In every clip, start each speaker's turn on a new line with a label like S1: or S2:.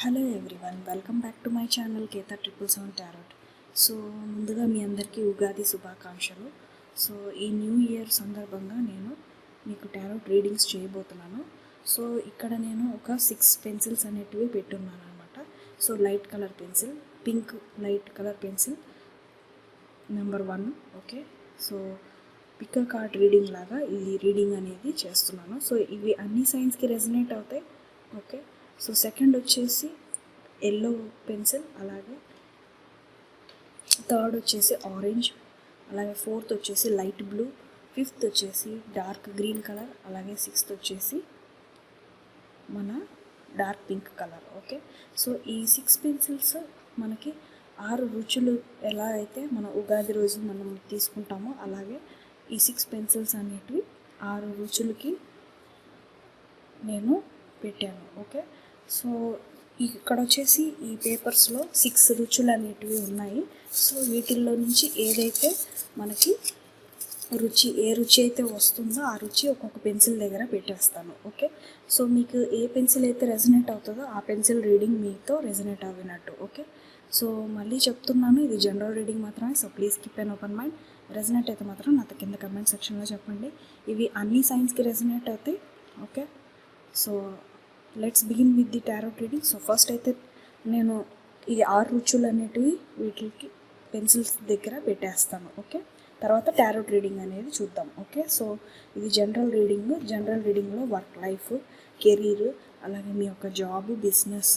S1: Hello everyone, welcome back to my channel Ketha 777 tarot. So ముందుగా మీ అందరికీ ఉగాది శుభాకాంక్షలు. సో ఈ న్యూ ఇయర్ సందర్భంగా నేను మీకు టారోట్ రీడింగ్స్ చేయబోతున్నాను. సో ఇక్కడ నేను ఒక 6 పెన్సిల్స్ అనేటివి పెట్టున్నాను అనమాట. So light colour pencil, pink light colour pencil number 1. Okay, so pick card reading లాగా ఈ రీడింగ్ అనేది చేస్తున్నాను. సో ఇవి అన్ని సైన్స్కి రెజనేట్ అవుతాయి. ఓకే, సో సెకండ్ వచ్చేసి ఎల్లో పెన్సిల్, అలాగే థర్డ్ వచ్చేసి ఆరెంజ్, అలాగే ఫోర్త్ వచ్చేసి లైట్ బ్లూ, ఫిఫ్త్ వచ్చేసి డార్క్ గ్రీన్ కలర్, అలాగే సిక్స్త్ వచ్చేసి మన dark pink colour. Okay, so ఈ 6 పెన్సిల్స్ మనకి 6 రుచులు ఎలా అయితే మన ఉగాది రోజు మనం తీసుకుంటామో అలాగే ఈ 6 పెన్సిల్స్ అనేటివి 6 రుచులకి నేను పెట్టాను. ఓకే, సో ఇక్కడ వచ్చేసి ఈ పేపర్స్లో 6 రుచులు అనేటివి ఉన్నాయి. సో వీటిల్లో నుంచి ఏదైతే మనకి ఏ రుచి అయితే వస్తుందో ఆ రుచి ఒక్కొక్క పెన్సిల్ దగ్గర పెట్టేస్తాను. ఓకే, సో మీకు ఏ పెన్సిల్ అయితే రెజనేట్ అవుతుందో ఆ పెన్సిల్ రీడింగ్ మీతో రెజనేట్ అవ్వినట్టు. ఓకే, సో మళ్ళీ చెప్తున్నాను, ఇది జనరల్ రీడింగ్ మాత్రమే. So please keep an open mind. Resonate అయితే మాత్రం నాతో కింద కమెంట్ సెక్షన్లో చెప్పండి. ఇవి అన్ని సైన్స్కి రెజనేట్ అవుతాయి. Okay, so let's begin with the tarot reading. So first అయితే నేను ఈ 6 రుచులు అనేటివి వీటికి పెన్సిల్స్ దగ్గర పెట్టేస్తాను. ఓకే, తర్వాత టారోట్ రీడింగ్ అనేది చూద్దాం. ఓకే, సో ఇది జనరల్ రీడింగ్. జనరల్ రీడింగ్లో వర్క్ లైఫ్, కెరీర్, అలాగే మీ యొక్క job, business,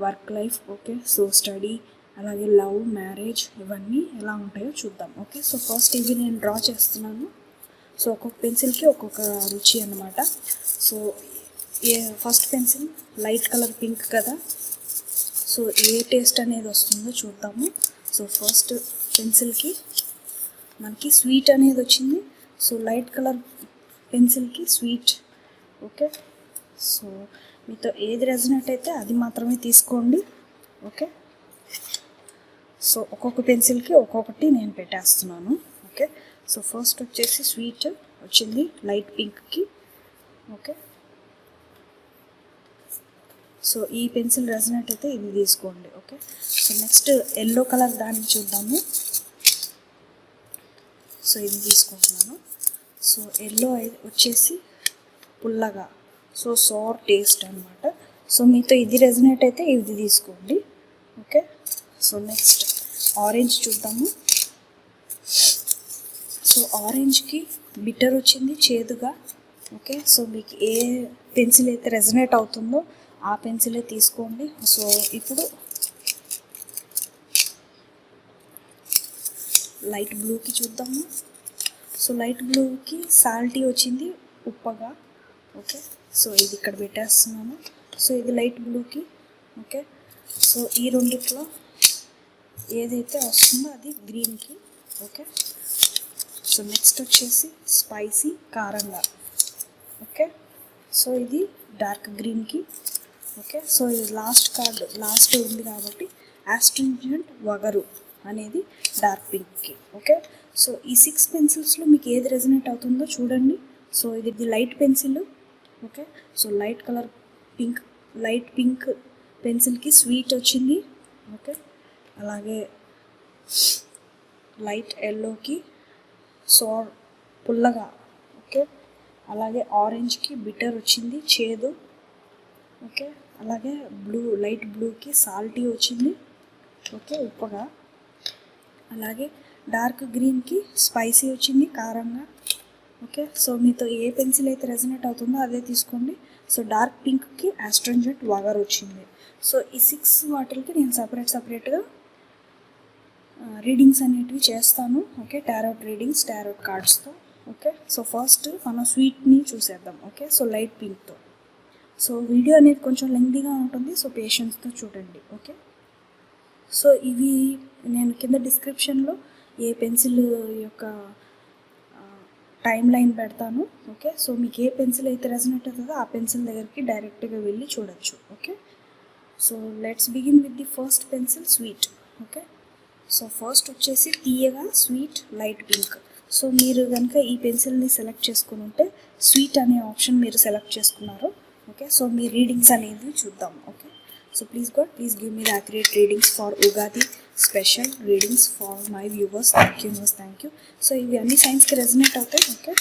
S1: work life, okay, so study, అలాగే లవ్, మ్యారేజ్, ఇవన్నీ ఎలా ఉంటాయో చూద్దాం. ఓకే, సో ఫస్ట్ ఇవి నేను డ్రా చేస్తున్నాను. సో ఒక్కొక్క పెన్సిల్కి ఒక్కొక్క రుచి అన్నమాట. సో first pencil light colour pink కదా, సో ఏ టేస్ట్ అనేది వస్తుందో చూద్దాము. సో ఫస్ట్ పెన్సిల్కి మనకి స్వీట్ అనేది వచ్చింది. సో లైట్ కలర్ పెన్సిల్కి స్వీట్. ఓకే, సో మీతో ఏది రెజనేట్ అయితే అది మాత్రమే తీసుకోండి. ఓకే, సో ఒక్కొక్క పెన్సిల్కి ఒక్కొక్కటి నేను పెట్టేస్తున్నాను. ఓకే, సో ఫస్ట్ వచ్చేసి స్వీట్ వచ్చింది లైట్ పింక్కి. ఓకే, సో ఈ పెన్సిల్ రెజనేట్ అయితే ఇది తీసుకోండి. Okay, so next yellow colour దాన్ని చూద్దాము. సో ఇది తీసుకుంటున్నాను. సో ఎల్లో వచ్చేసి పుల్లగా, సో సోర్ టేస్ట్ అనమాట. సో మీతో ఇది రెజనేట్ అయితే ఇది తీసుకోండి. ఓకే, సో నెక్స్ట్ ఆరెంజ్ చూద్దాము. సో ఆరెంజ్కి బిటర్ వచ్చింది, చేదుగా. ఓకే, సో మీకు ఏ పెన్సిల్ అయితే రెజనేట్ అవుతుందో ఆ పెన్సిలే తీసుకోండి. సో ఇప్పుడు లైట్ బ్లూకి చూద్దాము. సో లైట్ బ్లూకి సాల్టీ వచ్చింది, ఉప్పగా. ఓకే, సో ఇది ఇక్కడ పెట్టేస్తున్నాను. సో ఇది లైట్ బ్లూకి. ఓకే, సో ఈ రెండిట్లో ఏదైతే వస్తుందో అది గ్రీన్కి. ఓకే, సో నెక్స్ట్ వచ్చేసి స్పైసీ, కారంగా. ఓకే, సో ఇది డార్క్ గ్రీన్కి. ఓకే, సో ఇది లాస్ట్ కార్డ్, లాస్ట్ ఉంది కాబట్టి ఆస్ట్రింజెంట్, వగరు అనేది డార్క్ పింక్కి. ఓకే, సో ఈ 6 పెన్సిల్స్లో మీకు ఏది రెజనేట్ అవుతుందో చూడండి. సో ఇది light pencil. Okay, so light colour pink, light pink పెన్సిల్కి స్వీట్ వచ్చింది. ఓకే, అలాగే లైట్ ఎల్లోకి సోర్, పుల్లగా. ఓకే, అలాగే ఆరెంజ్కి బిటర్ వచ్చింది, చేదు. ఓకే, అలాగే బ్లూ, లైట్ బ్లూకి సాల్టీ వచ్చింది. ఓకే, ఉప్పగా. అలాగే డార్క్ గ్రీన్కి స్పైసీ వచ్చింది, కారంగా. ఓకే, సో మీతో ఏ పెన్సిల్ అయితే రెజనేట్ అవుతుందో అదే తీసుకోండి. సో డార్క్ పింక్కి ఆస్ట్రింజెంట్, వగర్ వచ్చింది. సో ఈ 6 వాటికి నేను సపరేట్గా రీడింగ్స్ అనేటివి చేస్తాను. ఓకే, టారోట్ రీడింగ్స్, టారోట్ కార్డ్స్తో. ఓకే, సో ఫస్ట్ మనం స్వీట్ని చూసేద్దాం. ఓకే, సో లైట్ పింక్తో. సో వీడియో అనేది కొంచెం లెంగ్తీగా ఉంటుంది, సో పేషెన్స్తో చూడండి. ఓకే, సో ఇవి నేను కింద డిస్క్రిప్షన్లో ఏ పెన్సిల్ యొక్క టైం లైన్ పెడతాను. ఓకే, సో మీకు ఏ పెన్సిల్ అయితే రెజనేట్ అవుతుందో ఆ పెన్సిల్ దగ్గరికి డైరెక్ట్గా వెళ్ళి చూడొచ్చు. Okay, so let's begin with the first pencil, sweet. Okay, so first వచ్చేసి తీయగా, స్వీట్, లైట్ పింక్. సో మీరు కనుక ఈ పెన్సిల్ని సెలెక్ట్ చేసుకుని ఉంటే స్వీట్ అనే ఆప్షన్ మీరు సెలెక్ట్ చేసుకున్నారు. ఓకే, సో మీ రీడింగ్స్ అనేది చూద్దాం. Okay, So please God, please give me the accurate readings for Ugadi special readings for my viewers. Thank you, most thank you. So ఇవి అన్ని సైన్స్కి రెజనేట్ అవుతాయి. Okay,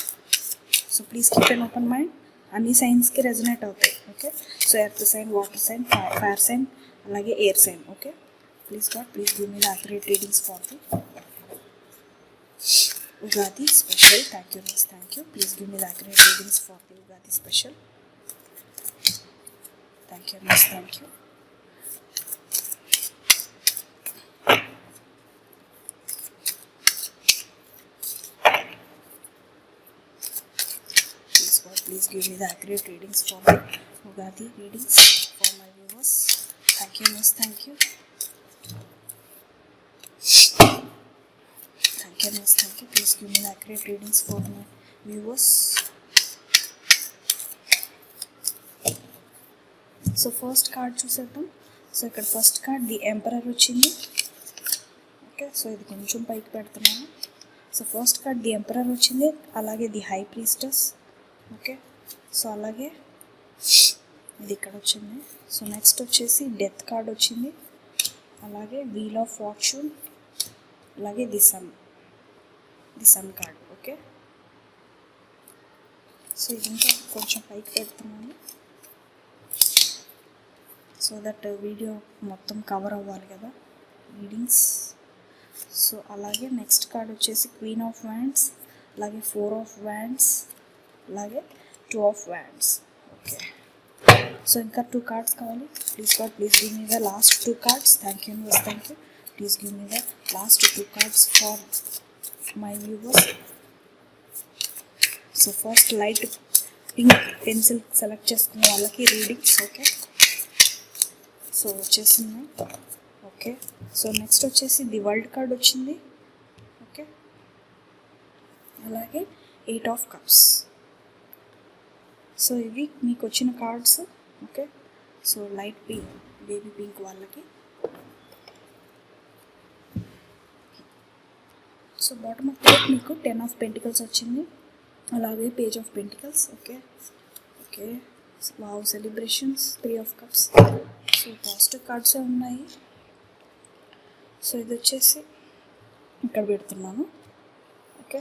S1: so please keep an open mind. అన్ని సైన్స్కి resonate అవుతాయి. Okay, so earth sign, water sign, fire sign, అలాగే air sign. Okay, please God, please give me the accurate readings for the Ugadi special. Thank you, miss. Thank you. Please give me the accurate readings for the Ugadi special. Thank you, miss. Thank you. Please God, please give me the accurate readings for the Ugadi readings for my viewers. Thank you, miss. Thank you. Thank you, miss. Thank you. Please give me the accurate readings for my viewers. So first card చూసేద్దాం. So ఇక్కడ first card the emperor వచ్చింది. Okay, so ఇది కొంచెం పైకి పెడుతున్నాను. So first card the emperor వచ్చింది, అలాగే the high priestess. Okay, so అలాగే ఇది ఇక్కడ వచ్చింది. సో నెక్స్ట్ వచ్చేసి డెత్ కార్డ్ వచ్చింది, అలాగే వీల్ ఆఫ్ ఫార్చ్యూన్, అలాగే the sun card. Okay, so ఇది ఇంకా కొంచెం పైకి పెడుతున్నాను సో దట్ వీడియో మొత్తం కవర్ అవ్వాలి కదా రీడింగ్స్. సో అలాగే నెక్స్ట్ కార్డ్ వచ్చేసి క్వీన్ ఆఫ్ వ్యాండ్స్, అలాగే 4 ఆఫ్ వ్యాండ్స్, అలాగే 2 ఆఫ్ వ్యాండ్స్. ఓకే, సో ఇంకా 2 కార్డ్స్ కావాలి. Please God, please give me the last 2 cards. Thank you news, thank you. Please give me the last 2 cards for my viewers. So first light pink pencil select చేసుకున్న వాళ్ళకి readings. Okay, so వచ్చేసింది. Okay, so next వచ్చేసి the world card వచ్చింది. Okay, అలాగే 8 of cups. So ఇవి మీకు వచ్చిన cards. Okay, so light pink, baby pink వాళ్ళకి. సో బాటమ్ ఆఫ్ డెక్ మీకు 10 ఆఫ్ పెంటికల్స్ వచ్చింది, అలాగే page of pentacles. Okay okay, wow celebrations, 3 of cups. So positive కార్డ్సే ఉన్నాయి. సో ఇది వచ్చేసి ఇక్కడ పెడుతున్నాను. ఓకే,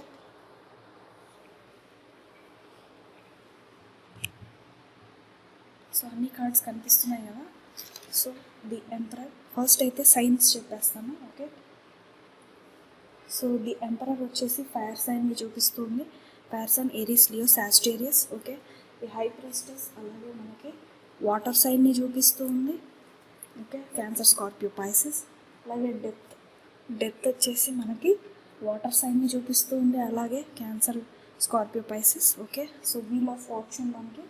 S1: సో అన్ని కార్డ్స్ కనిపిస్తున్నాయి కదా. సో ది ఎంపరర్ ఫస్ట్ అయితే సైన్స్ చెప్పేస్తాను. ఓకే, సో ది ఎంపరర్ వచ్చేసి ఫైర్ సైన్ని చూపిస్తుంది. Fire sign Aries, Leo, Sagittarius. Okay, the high priestess అలాగే మనకి వాటర్ సైన్ని చూపిస్తుంది. Okay, Cancer, Scorpio, Pisces. అలాగే డెత్ వచ్చేసి మనకి వాటర్ సైన్ని చూపిస్తుంది, అలాగే Cancer, Scorpio, Pisces. Okay, so wheel of fortune మనకి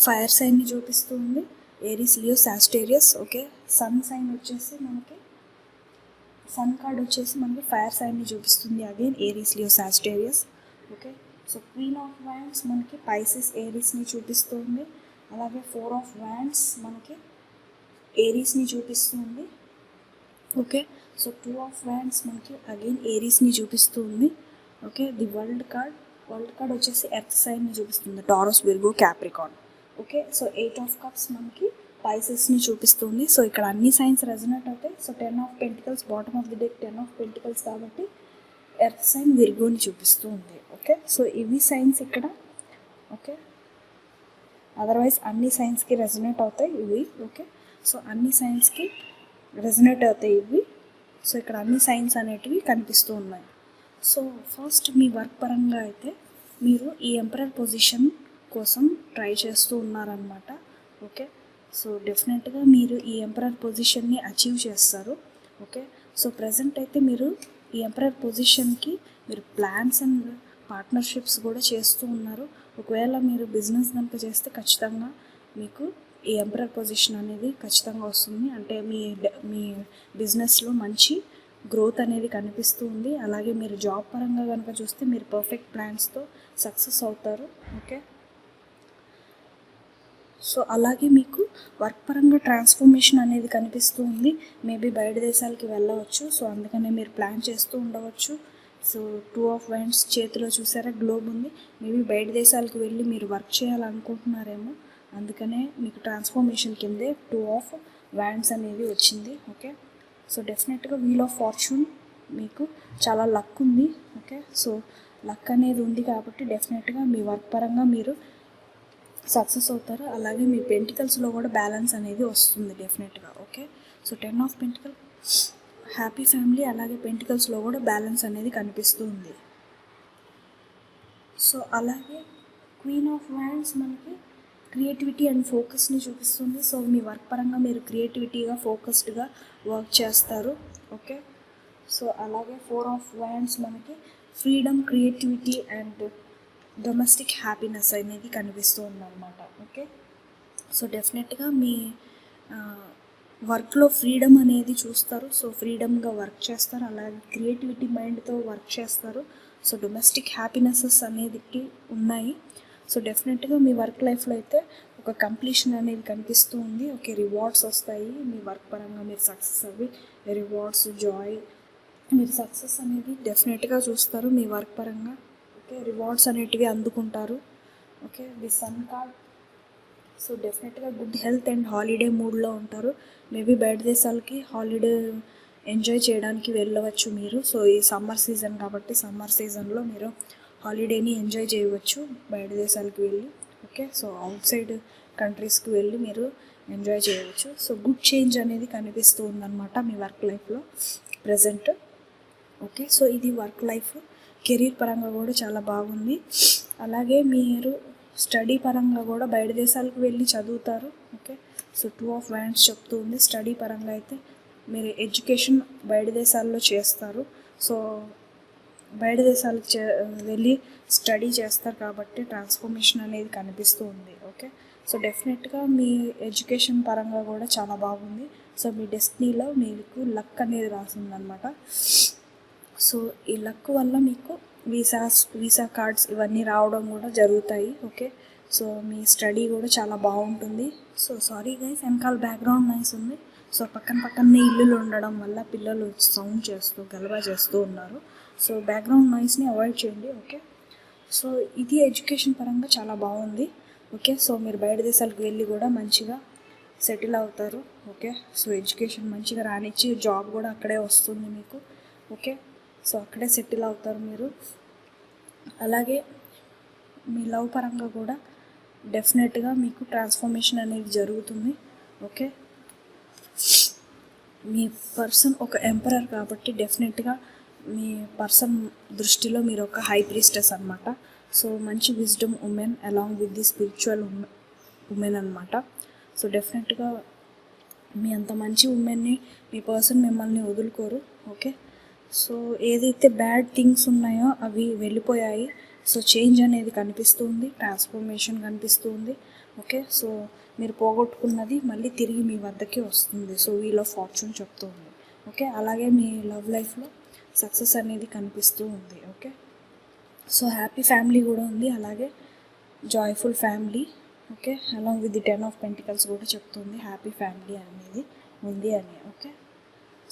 S1: ఫైర్ సైన్ని చూపిస్తుంది, Aries, Leo, Sagittarius. Okay, sun sign వచ్చేసి మనకి సన్ కార్డ్ వచ్చేసి మనకి ఫైర్ సైన్ని చూపిస్తుంది, again Aries, Leo, Sagittarius. Okay, so queen of wands మనకి పైసెస్, ఏరీస్ని చూపిస్తుంది, అలాగే 4 ఆఫ్ వ్యాండ్స్ మనకి ఏరీస్ని చూపిస్తుంది. ఓకే, సో 2 ఆఫ్ వ్యాండ్స్ మనకి అగైన్ ఏరీస్ని చూపిస్తుంది. ఓకే, ది వరల్డ్ కార్డ్ వచ్చేసి ఎర్త్ సైన్ని చూపిస్తుంది, taurus, Virgo, Capricorn. Okay, so 8 of cups మనకి పైసెస్ని చూపిస్తుంది. సో ఇక్కడ అన్ని సైన్స్ రెజనేట్ అవుతాయి. So 10 of pentacles bottom of the deck, 10 of pentacles కాబట్టి ఎర్త్ సైన్ విర్గోని చూపిస్తూ ఉంది. ఓకే, సో ఇవి సైన్స్ ఇక్కడ. ఓకే, అదర్వైజ్ అన్ని సైన్స్కి రెజనేట్ అవుతాయి ఇవి. ఓకే, సో అన్ని సైన్స్కి రెజనేట్ అవుతాయి ఇవి. సో ఇక్కడ అన్ని సైన్స్ అనేటివి కనిపిస్తూ ఉన్నాయి. సో ఫస్ట్ మీ వర్క్ పరంగా అయితే మీరు ఈ ఎంపరర్ పొజిషన్ కోసం ట్రై చేస్తూ ఉన్నారనమాట. ఓకే, సో డెఫినెట్గా మీరు ఈ ఎంపరర్ పొజిషన్ని అచీవ్ చేస్తారు. ఓకే, సో ప్రజెంట్ అయితే మీరు ఈ ఎంపరర్ పొజిషన్కి మీరు ప్లాన్స్ అండ్ పార్ట్నర్షిప్స్ కూడా చేస్తూ ఉన్నారు. ఒకవేళ మీరు బిజినెస్ కనుక చేస్తే ఖచ్చితంగా మీకు ఈ ఎంపరర్ పొజిషన్ అనేది ఖచ్చితంగా వస్తుంది. అంటే మీ బిజినెస్లో మంచి గ్రోత్ అనేది కనిపిస్తూ ఉంది. అలాగే మీరు జాబ్ పరంగా కనుక చూస్తే మీరు పర్ఫెక్ట్ ప్లాన్స్తో సక్సెస్ అవుతారు. ఓకే, సో అలాగే మీకు వర్క్ పరంగా ట్రాన్స్ఫర్మేషన్ అనేది కనిపిస్తూ ఉంది. మేబీ బయట దేశాలకి వెళ్ళవచ్చు, సో అందుకనే మీరు ప్లాన్ చేస్తూ ఉండవచ్చు. సో 2 ఆఫ్ వైండ్స్ చేతిలో చూసారా, గ్లోబ్ ఉంది. మేబీ బయట దేశాలకు వెళ్ళి మీరు వర్క్ చేయాలనుకుంటున్నారేమో. అందుకనే మీకు ట్రాన్స్ఫర్మేషన్ కిందే 2 ఆఫ్ వ్యాండ్స్ అనేది వచ్చింది. ఓకే, సో డెఫినెట్గా వీల్ ఆఫ్ ఫార్చ్యూన్ మీకు చాలా లక్ ఉంది. ఓకే, సో లక్ అనేది ఉంది కాబట్టి డెఫినెట్గా మీ వర్క్ పరంగా మీరు సక్సెస్ అవుతారు. అలాగే మీ పెంటికల్స్లో కూడా బ్యాలెన్స్ అనేది వస్తుంది డెఫినెట్గా. Okay, so 10 of pentacle happy family, అలాగే పెంటికల్స్లో కూడా బ్యాలెన్స్ అనేది కనిపిస్తూ ఉంది. సో అలాగే క్వీన్ ఆఫ్ వ్యాండ్స్ మనకి క్రియేటివిటీ అండ్ ఫోకస్ని చూపిస్తుంది. సో మీ వర్క్ పరంగా మీరు క్రియేటివిటీగా ఫోకస్డ్గా వర్క్ చేస్తారు. ఓకే, సో అలాగే 4 ఆఫ్ వ్యాండ్స్ మనకి freedom, creativity and domestic happiness అనేది కనిపిస్తూ ఉందన్నమాట. ఓకే, సో డెఫినెట్గా మీ వర్క్లో ఫ్రీడమ్ అనేది చూస్తారు. సో ఫ్రీడమ్గా వర్క్ చేస్తారు, అలాగే క్రియేటివిటీ మైండ్తో వర్క్ చేస్తారు. సో డొమెస్టిక్ హ్యాపీనెసెస్ అనేది ఉన్నాయి. సో డెఫినెట్గా మీ వర్క్ లైఫ్లో అయితే ఒక కంప్లీషన్ అనేది కనిపిస్తూ ఉంది. ఓకే, రివార్డ్స్ వస్తాయి మీ వర్క్ పరంగా, మీరు సక్సెస్ అవి రివార్డ్స్, జాయ్, మీరు సక్సెస్ అనేది డెఫినెట్గా చూస్తారు మీ వర్క్ పరంగా. ఓకే, రివార్డ్స్ అనేటివి అందుకుంటారు. Okay, the sun card, so డెఫినెట్గా గుడ్ హెల్త్ అండ్ హాలిడే మూడ్లో ఉంటారు. మేబీ బయట దేశాలకి హాలిడే ఎంజాయ్ చేయడానికి వెళ్ళవచ్చు మీరు. సో ఈ సమ్మర్ సీజన్ కాబట్టి సమ్మర్ సీజన్లో మీరు హాలిడేని ఎంజాయ్ చేయవచ్చు బయట దేశాలకు వెళ్ళి. ఓకే, సో అవుట్ సైడ్ కంట్రీస్కి వెళ్ళి మీరు ఎంజాయ్ చేయవచ్చు. సో గుడ్ చేంజ్ అనేది కనిపిస్తూ ఉందన్నమాట మీ వర్క్ లైఫ్లో ప్రజెంట్. ఓకే, సో ఇది వర్క్ లైఫ్. కెరీర్ పరంగా కూడా చాలా బాగుంది. అలాగే మీరు స్టడీ పరంగా కూడా బయట దేశాలకు వెళ్ళి చదువుతారు. ఓకే, సో 2 ఆఫ్ వ్యాండ్స్ చెప్తూ ఉంది. స్టడీ పరంగా అయితే మీరు ఎడ్యుకేషన్ బయట దేశాల్లో చేస్తారు. సో బయట దేశాలకు వెళ్ళి స్టడీ చేస్తారు కాబట్టి ట్రాన్స్ఫర్మేషన్ అనేది కనిపిస్తూ ఉంది. ఓకే, సో డెఫినెట్గా మీ ఎడ్యుకేషన్ పరంగా కూడా చాలా బాగుంది. సో మీ డెస్టినీలో మీకు లక్ అనేది రాసిందనమాట. సో ఈ లక్ వల్ల మీకు వీసా కార్డ్స్ ఇవన్నీ రావడం కూడా జరుగుతాయి. ఓకే, సో మీ స్టడీ కూడా చాలా బాగుంటుంది. సో సారీ గైస్, వెనకాల బ్యాక్గ్రౌండ్ నాయిస్ ఉంది. సో పక్కనే ఇల్లులు ఉండడం వల్ల పిల్లలు సౌండ్ చేస్తూ గలబా చేస్తూ ఉన్నారు. సో బ్యాక్గ్రౌండ్ నాయిస్ని అవాయిడ్ చేయండి. ఓకే, సో ఇది ఎడ్యుకేషన్ పరంగా చాలా బాగుంది. ఓకే, సో మీరు బయట దేశాలకు వెళ్ళి కూడా మంచిగా సెటిల్ అవుతారు. ఓకే, సో ఎడ్యుకేషన్ మంచిగా రానిచ్చి జాబ్ కూడా అక్కడే వస్తుంది మీకు. ఓకే, సో అక్కడే సెటిల్ అవుతారు మీరు. అలాగే మీ లవ్ పరంగా కూడా డెఫినెట్గా మీకు ట్రాన్స్ఫర్మేషన్ అనేది జరుగుతుంది. ఓకే, మీ పర్సన్ ఒక ఎంపరర్ కాబట్టి డెఫినెట్గా మీ పర్సన్ దృష్టిలో మీరు ఒక హై ప్రీస్టెస్ అనమాట. సో మంచి wisdom women along with the spiritual women అనమాట. సో డెఫినెట్గా మీ అంత మంచి ఉమెన్ని మీ పర్సన్ మిమ్మల్ని వదులుకోరు. ఓకే, సో ఏదైతే బ్యాడ్ థింగ్స్ ఉన్నాయో అవి వెళ్ళిపోయాయి. సో చేంజ్ అనేది కనిపిస్తుంది, ట్రాన్స్ఫర్మేషన్ కనిపిస్తుంది. ఓకే, సో మీరు పోగొట్టుకున్నది మళ్ళీ తిరిగి మీ వద్దకి వస్తుంది. సో వీల్ ఆఫ్ ఫార్చ్యూన్ చెప్తూ ఉంది. ఓకే, అలాగే మీ లవ్ లైఫ్లో సక్సెస్ అనేది కనిపిస్తూ ఉంది. ఓకే, సో హ్యాపీ ఫ్యామిలీ కూడా ఉంది, అలాగే joyful family. Okay, along with the 10 of pentacles కూడా చెప్తుంది హ్యాపీ ఫ్యామిలీ అనేది ఉంది అని. ఓకే,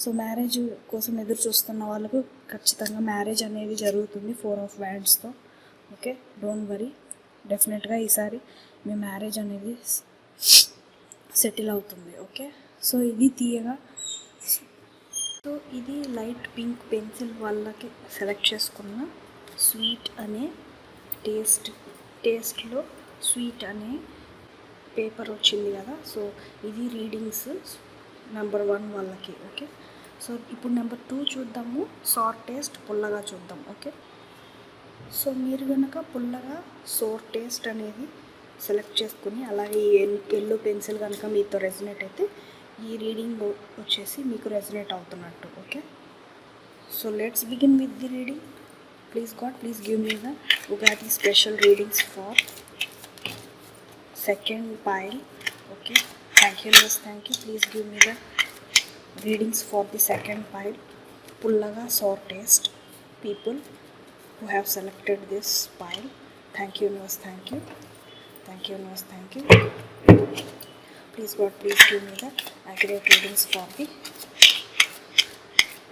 S1: సో మ్యారేజ్ కోసం ఎదురు చూస్తున్న వాళ్ళకు ఖచ్చితంగా మ్యారేజ్ అనేది జరుగుతుంది 4 ఆఫ్ వ్యాండ్స్తో. ఓకే, డోంట్ వరీ, డెఫినెట్గా ఈసారి మీ మ్యారేజ్ అనేది సెటిల్ అవుతుంది. ఓకే, సో ఇది తీయగా, సో ఇది లైట్ పింక్ పెన్సిల్ వాళ్ళకి సెలెక్ట్ చేసుకున్న స్వీట్ అనే టేస్ట్లో స్వీట్ అనే పేపర్ వచ్చింది కదా. సో ఇది రీడింగ్స్ నెంబర్ 1 వాళ్ళకి. ఓకే, సో ఇప్పుడు నెంబర్ 2 చూద్దాము. సోర్ టేస్ట్, పుల్లగా చూద్దాం. ఓకే, సో మీరు కనుక పుల్లగా సోర్ టేస్ట్ అనేది సెలెక్ట్ చేసుకుని అలాగే ఎల్లో పెన్సిల్ కనుక మీతో రెజనేట్ అయితే ఈ రీడింగ్ వచ్చేసి మీకు రెజనేట్ అవుతున్నట్టు. Okay, so let's begin with the reading. Please God, please give me the Ugadi special readings for second pile. Okay, thank you, Miss, thank you. Please give me the readings for the second pile. Pullaga sour taste people who have selected this pile. Thank you, Miss, thank you. Thank you, Miss, thank you. Please God, please give me the accurate readings for the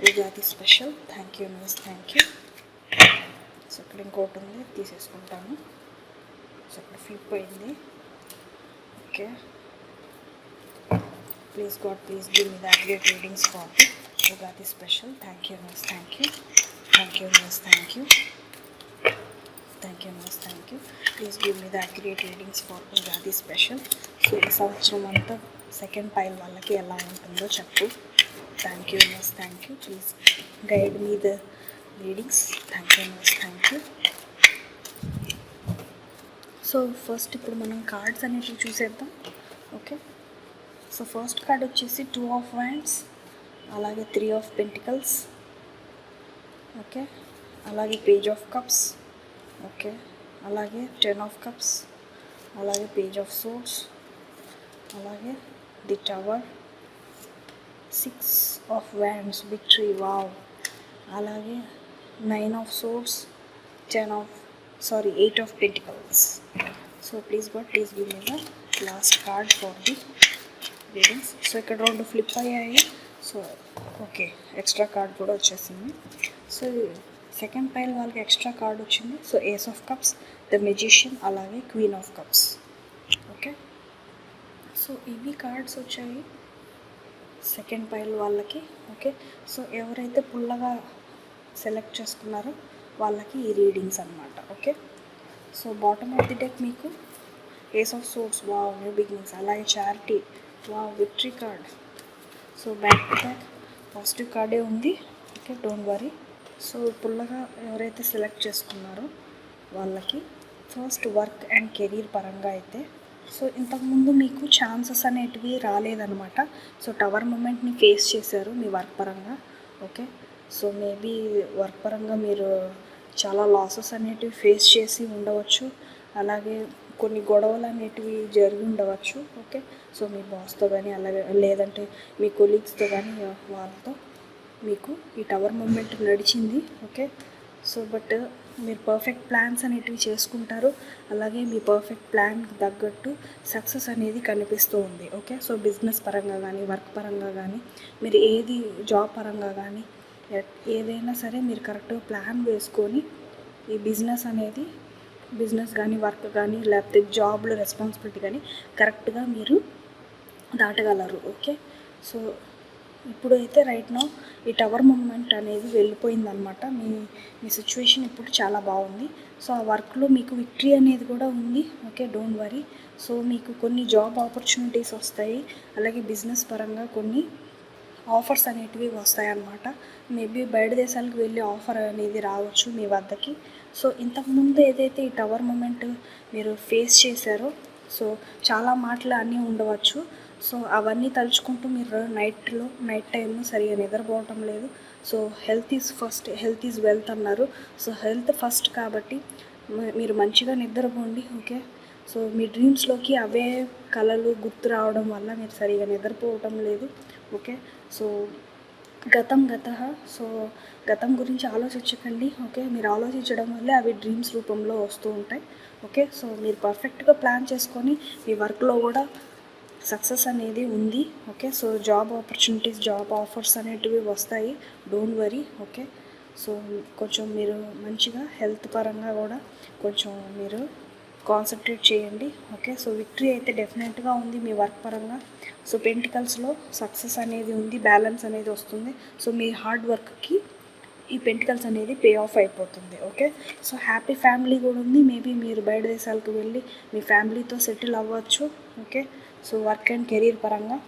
S1: Ugadi special. Thank you, Miss, thank you. So ఇక్కడ ఇంకోటి ఉంది, తీసేసుకుంటాను. So ఇక్కడ flip అయింది. Okay. Please God, please give me the accurate readings for the Ugadi special. Thank you, miss. Thank you. Thank you, miss. Thank you. Thank you, miss. Thank you. Please give me the accurate readings for Ugadi special. So ఈ సంవత్సరం అంతా second pile వాళ్ళకి ఎలా ఉంటుందో చెప్పు. Thank you miss. Thank you. Please guide me the readings. Thank you miss. Thank you. So first ఇప్పుడు మనం cards అనేవి చూసేద్దాం. ఓకే. సో ఫస్ట్ కార్డ్ వచ్చేసి 2 ఆఫ్ వ్యాండ్స్, అలాగే 3 ఆఫ్ పెంటికల్స్, ఓకే, అలాగే పేజ్ ఆఫ్ కప్స్, ఓకే, అలాగే 10 of cups, అలాగే page of swords, అలాగే the tower, 6 of wands victory, wow, అలాగే 9 of swords, 8 of pentacles. So please God, please give me the last card for the readings. So ఇక్కడ 2 flip అయ్యాయి. So okay, extra card కూడా వచ్చేసింది. So second pile వాళ్ళకి extra card వచ్చింది. So ace of cups, the magician, అలాగే queen of cups. Okay. So ఇవి cards వచ్చాయి second pile వాళ్ళకి. ఓకే. సో ఎవరైతే పుల్లగా సెలెక్ట్ చేసుకున్నారో వాళ్ళకి ఈ రీడింగ్స్ అన్నమాట. Okay. So bottom of the deck మీకు ace of swords, wow, new beginnings, అలాగే charity, wow, victory card. So back to back positive కార్డే ఉంది. Okay, don't worry. సో పుల్లగా ఎవరైతే సెలెక్ట్ చేసుకున్నారో వాళ్ళకి ఫస్ట్ వర్క్ అండ్ కెరీర్ పరంగా అయితే సో ఇంతకుముందు మీకు ఛాన్సెస్ అనేటివి రాలేదన్నమాట. సో టవర్ మూమెంట్ని ఫేస్ చేశారు మీ వర్క్ పరంగా. ఓకే. సో మేబీ వర్క్ పరంగా మీరు చాలా లాసెస్ అనేటివి ఫేస్ చేసి ఉండవచ్చు. అలాగే కొన్ని గొడవలు అనేటివి జరిగి ఉండవచ్చు. ఓకే. సో మీ బాస్తో కానీ అలాగే లేదంటే మీ కొలీగ్స్తో కానీ వాళ్ళతో మీకు ఈ టవర్ మూమెంట్ నడిచింది. ఓకే. సో బట్ మీరు పర్ఫెక్ట్ ప్లాన్స్ అనేటివి చేసుకుంటారు. అలాగే మీ పర్ఫెక్ట్ ప్లాన్కి తగ్గట్టు సక్సెస్ అనేది కనిపిస్తూ ఉంది. ఓకే. సో బిజినెస్ పరంగా కానీ వర్క్ పరంగా కానీ మీరు ఏది జాబ్ పరంగా కానీ ఏదైనా సరే మీరు కరెక్ట్గా ప్లాన్ వేసుకొని ఈ బిజినెస్ కానీ వర్క్ కానీ లేకపోతే జాబ్లో రెస్పాన్సిబిలిటీ కానీ కరెక్ట్గా మీరు దాటగలరు. ఓకే. సో ఇప్పుడైతే రైట్ నౌ ఈ టవర్ మూమెంట్ అనేది వెళ్ళిపోయిందనమాట. మీ సిచ్యువేషన్ ఇప్పుడు చాలా బాగుంది. సో ఆ వర్క్లో మీకు విక్టరీ అనేది కూడా ఉంది. Okay, don't worry. సో మీకు కొన్ని జాబ్ ఆపర్చునిటీస్ వస్తాయి. అలాగే బిజినెస్ పరంగా కొన్ని ఆఫర్స్ అనేటివి వస్తాయన్నమాట. మేబీ బయట దేశాలకు వెళ్ళి ఆఫర్ అనేది రావచ్చు మీ వద్దకి. సో ఇంతకుముందు ఏదైతే ఈ టవర్ మూమెంట్ మీరు ఫేస్ చేశారో సో చాలా మాటలు అన్నీ ఉండవచ్చు. సో అవన్నీ తలుచుకుంటూ మీరు నైట్ టైంలో సరిగా నిద్రపోవటం లేదు. So health is first, health is wealth అన్నారు. సో హెల్త్ ఫస్ట్ కాబట్టి మీరు మంచిగా నిద్రపోండి. ఓకే. సో మీ డ్రీమ్స్లోకి అవే కళలు గుర్తు రావడం వల్ల మీరు సరిగా నిద్రపోవటం లేదు. ఓకే. సో సో గతం గురించి ఆలోచించకండి. ఓకే. మీరు ఆలోచించడం వల్లే అవి డ్రీమ్స్ రూపంలో వస్తూ ఉంటాయి. ఓకే. సో మీరు పర్ఫెక్ట్గా ప్లాన్ చేసుకొని మీ వర్క్లో కూడా సక్సెస్ అనేది ఉంది. Okay. So job opportunities, job offers అనేటివి వస్తాయి. Don't worry. ఓకే. సో కొంచెం మీరు మంచిగా హెల్త్ పరంగా కూడా కొంచెం మీరు కాన్సన్ట్రేట్ చేయండి. ఓకే. సో విక్టరీ అయితే డెఫినెట్గా ఉంది మీ వర్క్ పరంగా. సో పెంటికల్స్లో సక్సెస్ అనేది ఉంది, బ్యాలెన్స్ అనేది వస్తుంది. సో మీ హార్డ్ వర్క్కి ఈ పెంటికల్స్ అనేది పే ఆఫ్ అయిపోతుంది. ఓకే. సో హ్యాపీ ఫ్యామిలీ కూడా ఉంది. మేబీ మీరు బయట దేశాలకు వెళ్ళి మీ ఫ్యామిలీతో సెటిల్ అవ్వచ్చు. Okay. So work and career పరంగా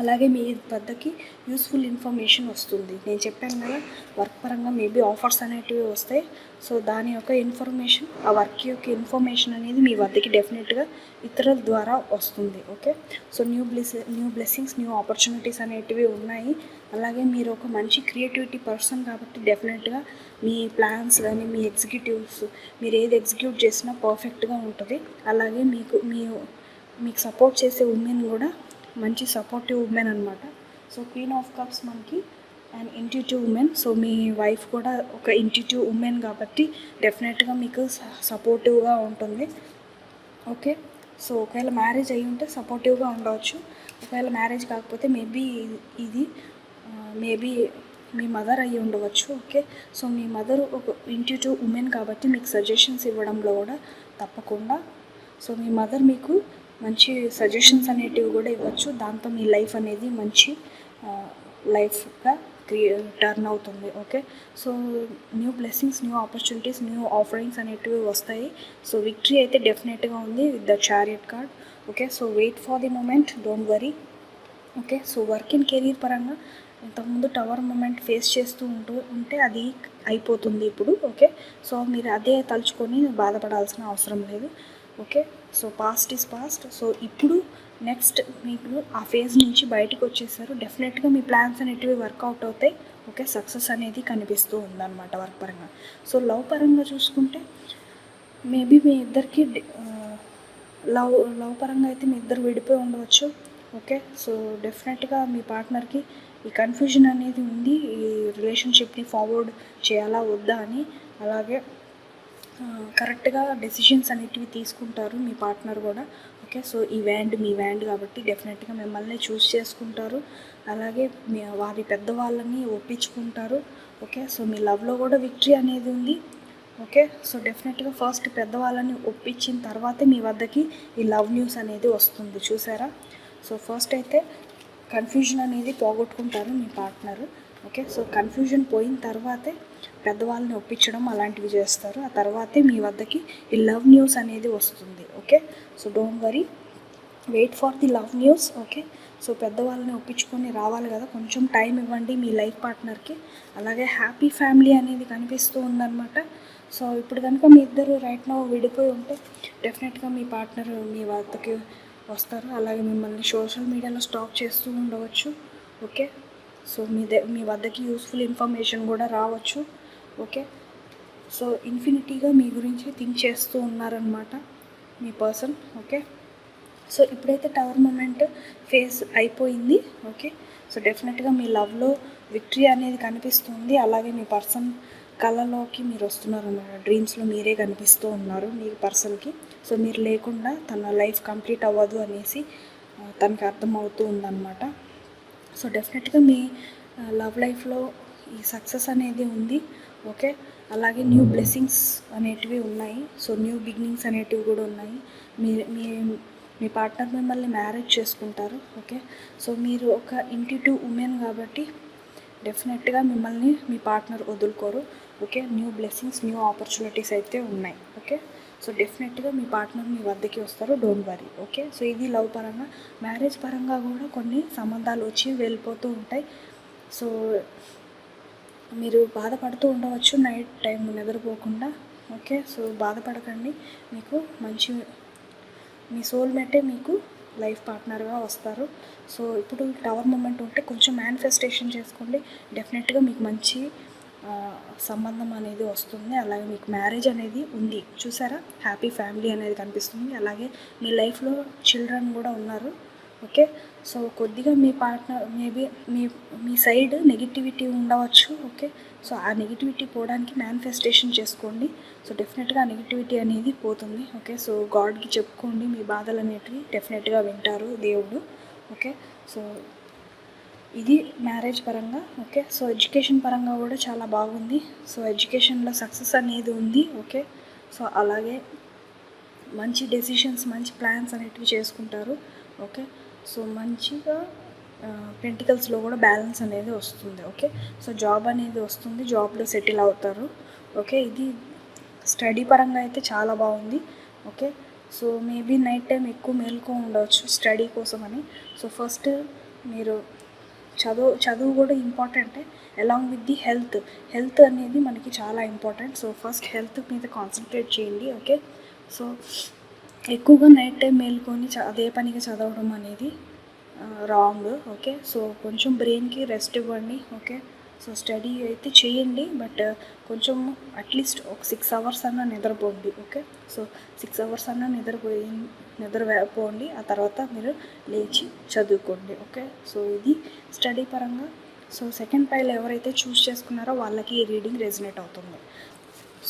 S1: అలాగే మీ వద్దకి యూస్ఫుల్ ఇన్ఫర్మేషన్ వస్తుంది. నేను చెప్పాను కదా వర్క్ పరంగా మేబీ ఆఫర్స్ అనేటివి వస్తాయి. సో దాని యొక్క ఇన్ఫర్మేషన్, ఆ వర్క్ యొక్క ఇన్ఫర్మేషన్ అనేది మీ వద్దకి డెఫినెట్గా ఇతరుల ద్వారా వస్తుంది. Okay. So new blessings, new opportunities అనేటివి ఉన్నాయి. అలాగే మీరు ఒక మంచి క్రియేటివిటీ పర్సన్ కాబట్టి డెఫినెట్గా మీ ప్లాన్స్ కానీ మీ ఎగ్జిక్యూటివ్స్ మీరు ఏది ఎగ్జిక్యూట్ చేసినా పర్ఫెక్ట్గా ఉంటుంది. అలాగే మీకు సపోర్ట్ చేసే ఉమెన్ కూడా మంచి సపోర్టివ్ ఉమెన్ అనమాట. సో క్వీన్ ఆఫ్ కప్స్ మనకి and intuitive women. So me wife కూడా ఒక ఇంట్యూటివ్ ఉమెన్ కాబట్టి డెఫినెట్గా మీకు సపోర్టివ్గా ఉంటుంది. ఓకే. సో ఒకవేళ మ్యారేజ్ అయ్యి ఉంటే సపోర్టివ్గా ఉండవచ్చు. ఒకవేళ మ్యారేజ్ కాకపోతే మేబీ మీ మదర్ అయ్యి ఉండవచ్చు. ఓకే. సో మీ మదర్ ఒక ఇంట్యూటివ్ ఉమెన్ కాబట్టి మీకు సజెషన్స్ ఇవ్వడంలో కూడా తప్పకుండా. సో మీ మదర్ మీకు మంచి సజెషన్స్ అనేటివి కూడా ఇవ్వచ్చు. దాంతో మీ లైఫ్ అనేది మంచి లైఫ్గా టర్న్ అవుతుంది. Okay, so new blessings, new opportunities, new offerings అనేటివి వస్తాయి. సో విక్టరీ అయితే డెఫినెట్గా ఉంది with the chariot card. Okay, so wait for the moment, don't worry. Okay, so work in career పరంగా ఇంతకుముందు టవర్ మూమెంట్ ఫేస్ చేస్తూ ఉంటే అది అయిపోతుంది ఇప్పుడు. ఓకే, సో మీరు అదే తలుచుకొని బాధపడాల్సిన అవసరం లేదు. Okay, so past is past. So ఇప్పుడు నెక్స్ట్ మీకు ఆ ఫేజ్ నుంచి బయటకు వచ్చేసారు. డెఫినెట్గా మీ ప్లాన్స్ అనేటివి వర్కౌట్ అవుతాయి. ఓకే, సక్సెస్ అనేది కనిపిస్తూ ఉందన్నమాట వర్క్ పరంగా. సో లవ్ పరంగా చూసుకుంటే మేబీ మీ ఇద్దరికి లవ్ పరంగా అయితే మీ ఇద్దరు విడిపోయి ఉండవచ్చు. ఓకే, సో డెఫినెట్గా మీ పార్ట్నర్కి ఈ కన్ఫ్యూజన్ అనేది ఉంది, ఈ రిలేషన్షిప్ని ఫార్వర్డ్ చేయాలా వద్దా అని. అలాగే కరెక్ట్గా డెసిషన్స్ అనేటివి తీసుకుంటారు మీ పార్ట్నర్ కూడా. ఓకే, సో ఈ మీ వ్యాండ్ కాబట్టి డెఫినెట్గా మిమ్మల్ని చూస్ చేసుకుంటారు. అలాగే వారి పెద్దవాళ్ళని ఒప్పించుకుంటారు. ఓకే, సో మీ లవ్లో కూడా విక్టరీ అనేది ఉంది. ఓకే, సో డెఫినెట్గా ఫస్ట్ పెద్దవాళ్ళని ఒప్పించిన తర్వాతే మీ వద్దకి ఈ లవ్ న్యూస్ అనేది వస్తుంది. చూసారా? సో ఫస్ట్ అయితే కన్ఫ్యూజన్ అనేది పోగొట్టుకుంటారు మీ పార్ట్నర్. ఓకే, సో కన్ఫ్యూజన్ పోయిన తర్వాతే పెద్దవాళ్ళని ఒప్పించడం అలాంటివి చేస్తారు. ఆ తర్వాతే మీ వద్దకి ఈ లవ్ న్యూస్ అనేది వస్తుంది. Okay, so don't worry, wait for the love news. Okay, so పెద్దవాళ్ళని ఒప్పించుకొని రావాలి కదా, కొంచెం టైం ఇవ్వండి మీ లైఫ్ పార్ట్నర్కి. అలాగే హ్యాపీ ఫ్యామిలీ అనేది కనిపిస్తూ ఉందన్నమాట. సో ఇప్పుడు కనుక మీ ఇద్దరు రైట్ నౌ విడిపోయి ఉంటే డెఫినెట్గా మీ పార్ట్నర్ మీ వద్దకి వస్తారు. అలాగే మిమ్మల్ని సోషల్ మీడియాలో స్టాక్ చేస్తూ ఉండవచ్చు. ఓకే, సో మీ వద్దకి యూస్ఫుల్ ఇన్ఫర్మేషన్ కూడా రావచ్చు. ఓకే, సో ఇన్ఫినిటీగా మీ గురించి థింక్ చేస్తూ ఉన్నారనమాట మీ పర్సన్. ఓకే, సో ఇప్పుడైతే టవర్ మూమెంట్ ఫేస్ అయిపోయింది. ఓకే, సో డెఫినెట్గా మీ లవ్లో విక్టరీ అనేది కనిపిస్తుంది. అలాగే మీ పర్సన్ కళలోకి మీరు వస్తున్నారు అన్నమాట, డ్రీమ్స్లో మీరే కనిపిస్తూ ఉన్నారు మీ పర్సన్కి. సో మీరు లేకుండా తన లైఫ్ కంప్లీట్ అవ్వదు అనేసి తనకి అర్థమవుతూ ఉందన్నమాట. సో డెఫినెట్గా మీ లవ్ లైఫ్లో ఈ సక్సెస్ అనేది ఉంది. ఓకే, అలాగే న్యూ బ్లెస్సింగ్స్ అనేటివి ఉన్నాయి. సో న్యూ బిగినింగ్స్ అనేటివి కూడా ఉన్నాయి. మీ మీ మీ పార్ట్నర్ మిమ్మల్ని మ్యారేజ్ చేసుకుంటారు. ఓకే, సో మీరు ఒక ఇంటిట్యూ ఉమెన్ కాబట్టి డెఫినెట్గా మిమ్మల్ని మీ పార్ట్నర్ వదులుకోరు. Okay, new blessings, new opportunities అయితే ఉన్నాయి. ఓకే, సో డెఫినెట్గా మీ పార్ట్నర్ మీ వద్దకి వస్తారు, డోంట్ వరీ. ఓకే, సో ఇది లవ్ పరంగా. మ్యారేజ్ పరంగా కూడా కొన్ని సంబంధాలు వచ్చి వెళ్ళిపోతూ ఉంటాయి. సో మీరు బాధపడుతూ ఉండవచ్చు నైట్ టైం నిద్రపోకుండా. ఓకే, సో బాధపడకండి, మీకు మంచి మీ సోల్మేటే మీకు లైఫ్ పార్ట్నర్గా వస్తారు. సో ఇప్పుడు టవర్ మూమెంట్ ఉంటే కొంచెం మేనిఫెస్టేషన్ చేసుకోండి, డెఫినెట్గా మీకు మంచి సంబంధం అనేది వస్తుంది. అలాగే మీకు మ్యారేజ్ అనేది ఉంది. చూసారా? హ్యాపీ ఫ్యామిలీ అనేది కనిపిస్తుంది. అలాగే మీ లైఫ్లో చిల్డ్రన్ కూడా ఉన్నారు. ఓకే, సో కొద్దిగా మీ పార్ట్నర్ మేబీ మీ సైడ్ నెగిటివిటీ ఉండవచ్చు. ఓకే, సో ఆ నెగిటివిటీ పోవడానికి మేనిఫెస్టేషన్ చేసుకోండి. సో డెఫినెట్గా ఆ నెగిటివిటీ అనేది పోతుంది. ఓకే, సో గాడ్కి చెప్పుకోండి మీ బాధలు అనేటివి, డెఫినెట్గా వింటారు దేవుడు. ఓకే, సో ఇది మ్యారేజ్ పరంగా. ఓకే, సో ఎడ్యుకేషన్ పరంగా కూడా చాలా బాగుంది. సో ఎడ్యుకేషన్లో సక్సెస్ అనేది ఉంది. ఓకే, సో అలాగే మంచి డెసిషన్స్, మంచి ప్లాన్స్ అనేటివి చేసుకుంటారు. ఓకే, సో మంచిగా పెంటికల్స్లో కూడా బ్యాలెన్స్ అనేది వస్తుంది. ఓకే, సో జాబ్ అనేది వస్తుంది, జాబ్లో సెటిల్ అవుతారు. ఓకే, ఇది స్టడీ పరంగా అయితే చాలా బాగుంది. Okay, so maybe night time ఎక్కువ మేల్కో ఉండవచ్చు స్టడీ కోసం అని. సో ఫస్ట్ మీరు చదువు కూడా ఇంపార్టెంటే, అలాంగ్ విత్ ది హెల్త్ అనేది మనకి చాలా ఇంపార్టెంట్. సో ఫస్ట్ హెల్త్ మీద కాన్సన్ట్రేట్ చేయండి. ఓకే, సో ఎక్కువగా నైట్ టైం మేల్కొని అదే పనిగా చదవడం అనేది రాంగ్. ఓకే, సో కొంచెం బ్రెయిన్కి రెస్ట్ ఇవ్వండి. ఓకే, సో స్టడీ అయితే చేయండి, బట్ కొంచెం అట్లీస్ట్ ఒక 6 hours అన్నా నిద్రపోండి. ఓకే, సో 6 hours అన్నా నిద్రపోండి. ఆ తర్వాత మీరు లేచి చదువుకోండి. ఓకే, సో ఇది స్టడీ పరంగా. సో సెకండ్ పైల్ ఎవరైతే చూస్ చేసుకున్నారో వాళ్ళకి ఈ రీడింగ్ రెజినేట్ అవుతుంది.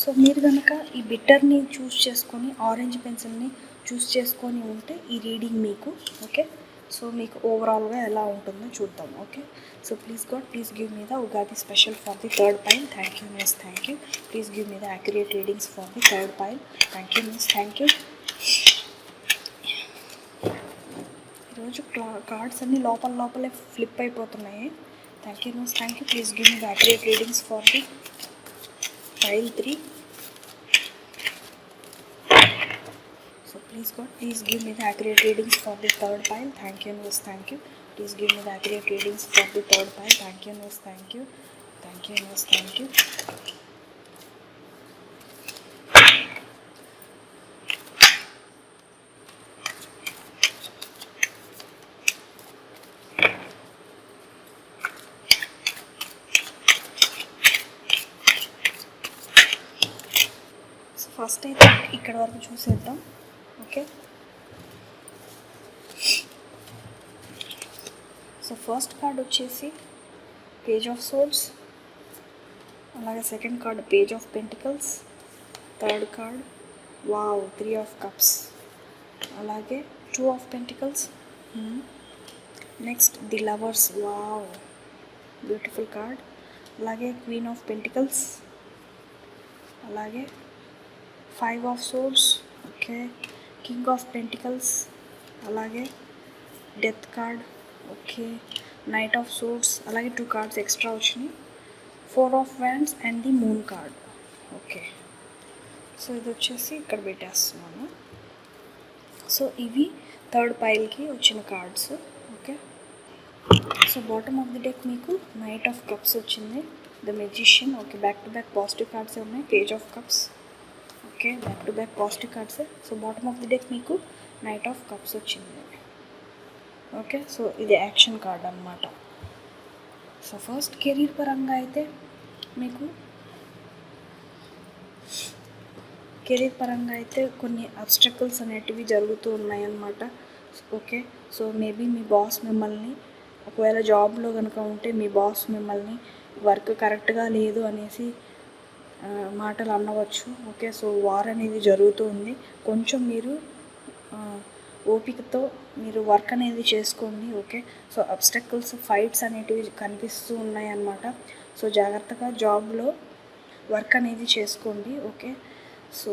S1: సో మీరు కనుక ఈ బిట్టర్ని చూస్ చేసుకొని, ఆరెంజ్ పెన్సిల్ని చూస్ చేసుకొని ఉంటే ఈ రీడింగ్ మీకు. ఓకే, సో మీకు ఓవరాల్గా ఎలా ఉంటుందో చూద్దాం. Okay, so please God, please give me the Ugadi special for the third pile. Thank you miss, thank you. Please give me the accurate readings for the third pile. Thank you miss, thank you. ఈరోజు cards అన్నీ లోపలే flip అయిపోతున్నాయి. Thank you news, thank you. Please give me the accurate readings for the pile 3. So please God, please give me the accurate readings for the third pile. Thank you news, thank you. Please give me the accurate readings for the third pile. Thank you news, thank you. Thank you news, thank you. First అయితే ఇక్కడ వరకు చూసేద్దాం. Okay, so first card వచ్చేసి page of swords, అలాగే second card page of pentacles, third card wow 3 of cups, అలాగే 2 of pentacles, next the lovers, wow beautiful card, అలాగే queen of pentacles, అలాగే 5 of swords, okay, king of pentacles, అలాగే death card, okay, knight of swords, అలాగే 2 cards extra వచ్చినాయి, 4 of wands and the moon card. Okay, so ఇది వచ్చేసి ఇక్కడ పెట్టేస్తున్నాను. సో ఇవి థర్డ్ పైల్కి వచ్చిన cards. Okay, so bottom of the deck మీకు నైట్ ఆఫ్ కప్స్ వచ్చింది, the magician, okay, back to back positive cards ఉన్నాయి, page of cups, okay, back to back positive cards. So bottom of the deck మీకు knight of cups వచ్చింది. Okay, so ఇది action card అన్నమాట. సో first career పరంగా అయితే మీకు కొన్ని అబ్స్ట్రకల్స్ అనేటివి జరుగుతూ ఉన్నాయన్నమాట. ఓకే, సో మేబీ మీ బాస్ మిమ్మల్ని, ఒకవేళ జాబ్లో కనుక ఉంటే మీ బాస్ మిమ్మల్ని వర్క్ కరెక్ట్గా లేదు అనేసి మాటలు అనవచ్చు. ఓకే, సో వార్ అనేది జరుగుతూ ఉంది. కొంచెం మీరు ఓపికతో మీరు వర్క్ అనేది చేసుకోండి. ఓకే, సో అబ్స్టకల్స్, ఫైట్స్ అనేటివి కనిపిస్తూ ఉన్నాయి అన్నమాట. సో జాగ్రత్తగా జాబ్లో వర్క్ అనేది చేసుకోండి. ఓకే, సో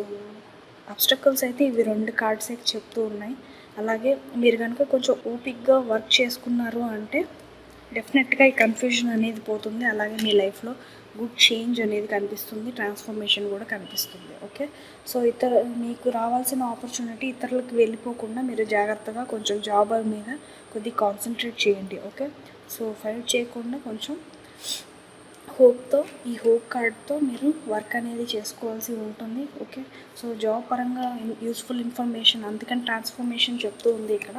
S1: అబ్స్టకల్స్ అయితే ఇవి 2 కార్డ్స్ అయితే చెప్తూ ఉన్నాయి. అలాగే మీరు కనుక కొంచెం ఓపిక్గా వర్క్ చేసుకున్నారు అంటే డెఫినెట్గా ఈ కన్ఫ్యూజన్ అనేది పోతుంది. అలాగే మీ లైఫ్లో గుడ్ చేంజ్ అనేది కనిపిస్తుంది, ట్రాన్స్ఫర్మేషన్ కూడా కనిపిస్తుంది. ఓకే, సో మీకు రావాల్సిన ఆపర్చునిటీ ఇతరులకు వెళ్ళిపోకుండా మీరు జాగ్రత్తగా కొంచెం జాబ్ మీద కొద్దిగా కాన్సన్ట్రేట్ చేయండి. ఓకే, సో ఫైట్ చేయకుండా కొంచెం హోప్తో, ఈ హోప్ కార్డ్తో మీరు వర్క్ అనేది చేసుకోవాల్సి ఉంటుంది. ఓకే, సో జాబ్ పరంగా యూస్ఫుల్ ఇన్ఫర్మేషన్, అందుకని ట్రాన్స్ఫర్మేషన్ చెప్తూ ఉంది ఇక్కడ.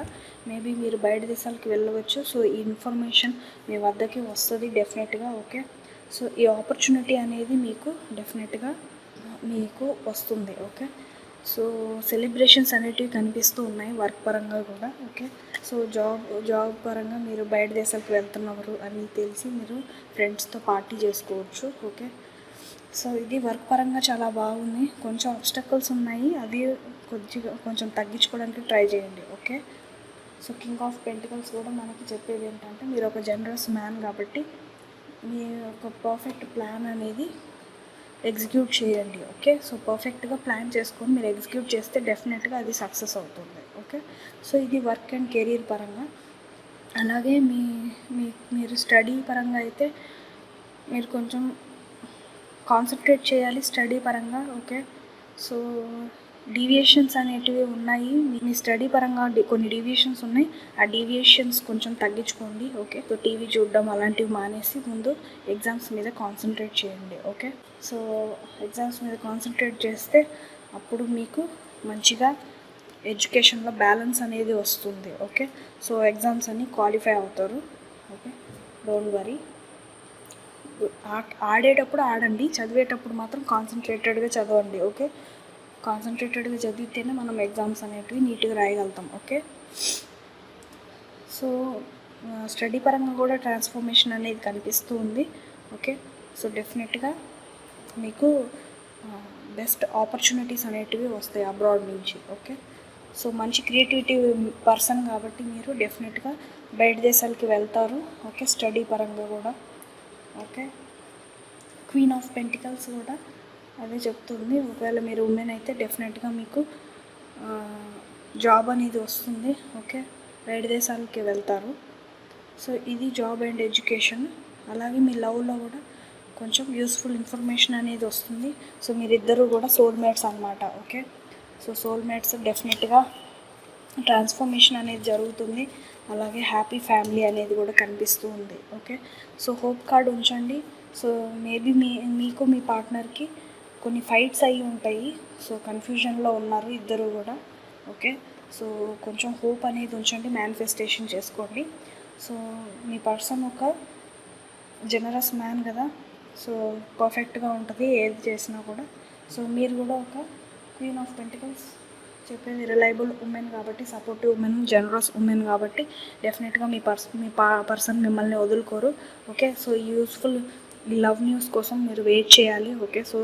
S1: మేబీ మీరు బయట దేశాలకు వెళ్ళవచ్చు. సో ఈ ఇన్ఫర్మేషన్ మీ వద్దకి వస్తుంది డెఫినెట్గా. ఓకే, సో ఈ ఆపర్చునిటీ అనేది మీకు డెఫినెట్గా మీకు వస్తుంది. ఓకే, సో సెలబ్రేషన్స్ అనేటివి కనిపిస్తూ ఉన్నాయి వర్క్ పరంగా కూడా. ఓకే, సో జాబ్ పరంగా మీరు బయట దేశాలకు వెళ్తున్నారు అని తెలిసి మీరు ఫ్రెండ్స్తో పార్టీ చేసుకోవచ్చు. ఓకే, సో ఇది వర్క్ పరంగా చాలా బాగుంది. కొంచెం అబ్స్టకల్స్ ఉన్నాయి, అవి కొంచెం తగ్గించుకోవడానికి ట్రై చేయండి. Okay, so king of pentacles కూడా మనకి చెప్పేది ఏంటంటే మీరు ఒక జనరస్ మ్యాన్ కాబట్టి మీ ఒక పర్ఫెక్ట్ ప్లాన్ అనేది ఎగ్జిక్యూట్ చేయండి. ఓకే, సో పర్ఫెక్ట్గా ప్లాన్ చేసుకొని మీరు ఎగ్జిక్యూట్ చేస్తే డెఫినెట్గా అది సక్సెస్ అవుతుంది. ఓకే, సో ఇది వర్క్ అండ్ కెరీర్ పరంగా. అలాగే మీరు స్టడీ పరంగా అయితే మీరు కొంచెం కాన్సన్ట్రేట్ చేయాలి స్టడీ పరంగా. ఓకే, సో డీవియేషన్స్ అనేటివి ఉన్నాయి, మీ స్టడీ పరంగా కొన్ని డీవియేషన్స్ ఉన్నాయి, ఆ డీవియేషన్స్ కొంచెం తగ్గించుకోండి. ఓకే, సో టీవీ చూడడం అలాంటివి మానేసి ముందు ఎగ్జామ్స్ మీద కాన్సన్ట్రేట్ చేయండి. ఓకే, సో ఎగ్జామ్స్ మీద కాన్సన్ట్రేట్ చేస్తే అప్పుడు మీకు మంచిగా ఎడ్యుకేషన్లో బ్యాలెన్స్ అనేది వస్తుంది. ఓకే, సో ఎగ్జామ్స్ అన్నీ క్వాలిఫై అవుతారు. Okay, don't worry. ఆడేటప్పుడు ఆడండి, చదివేటప్పుడు మాత్రం కాన్సన్ట్రేటెడ్గా చదవండి. ఓకే, కాన్సన్ట్రేటెడ్గా చదివితేనే మనం ఎగ్జామ్స్ అనేటివి నీట్గా రాయగలుగుతాం. ఓకే, సో స్టడీ పరంగా కూడా ట్రాన్స్ఫర్మేషన్ అనేది కనిపిస్తూ ఉంది. ఓకే, సో డెఫినెట్గా మీకు బెస్ట్ ఆపర్చునిటీస్ అనేటివి వస్తాయి అబ్రాడ్ నుంచి. ఓకే, సో మంచి క్రియేటివిటీ పర్సన్ కాబట్టి మీరు డెఫినెట్గా బయట దేశాలకి వెళ్తారు. ఓకే, స్టడీ పరంగా కూడా. ఓకే, క్వీన్ ఆఫ్ పెంటికల్స్ కూడా అదే చెప్తుంది. ఒకవేళ మీరు ఉమెన్ అయితే డెఫినెట్గా మీకు జాబ్ అనేది వస్తుంది. ఓకే, బయట దేశాలకి వెళ్తారు. సో ఇది జాబ్ అండ్ ఎడ్యుకేషన్. అలాగే మీ లవ్లో కూడా కొంచెం యూస్ఫుల్ ఇన్ఫర్మేషన్ అనేది వస్తుంది. సో మీరిద్దరూ కూడా సోల్మేట్స్ అనమాట. ఓకే, సో సోల్మేట్స్ డెఫినెట్గా ట్రాన్స్ఫర్మేషన్ అనేది జరుగుతుంది. అలాగే హ్యాపీ ఫ్యామిలీ అనేది కూడా కనిపిస్తూ ఉంది. ఓకే, సో హోప్ కార్డ్ ఉంచండి. సో మేబీ మీకు మీ పార్ట్నర్కి కొన్ని ఫైట్స్ అయ్యి ఉంటాయి. సో కన్ఫ్యూజన్లో ఉన్నారు ఇద్దరు కూడా. ఓకే, సో కొంచెం హోప్ అనేది ఉంచండి, మేనిఫెస్టేషన్ చేసుకోండి. సో మీ పర్సన్ ఒక జనరస్ మ్యాన్ కదా, సో పర్ఫెక్ట్గా ఉంటుంది ఏది చేసినా కూడా. సో మీరు కూడా ఒక క్వీన్ ఆఫ్ పెంటికల్స్ చెప్పేది రిలయబుల్ ఉమెన్ కాబట్టి, సపోర్టివ్ ఉమెన్, జనరస్ ఉమెన్ కాబట్టి డెఫినెట్గా మీ పర్సన్ మిమ్మల్ని వదులుకోరు. ఓకే, సో యూస్ఫుల్ ఈ లవ్ న్యూస్ కోసం మీరు వెయిట్ చేయాలి. ఓకే, సో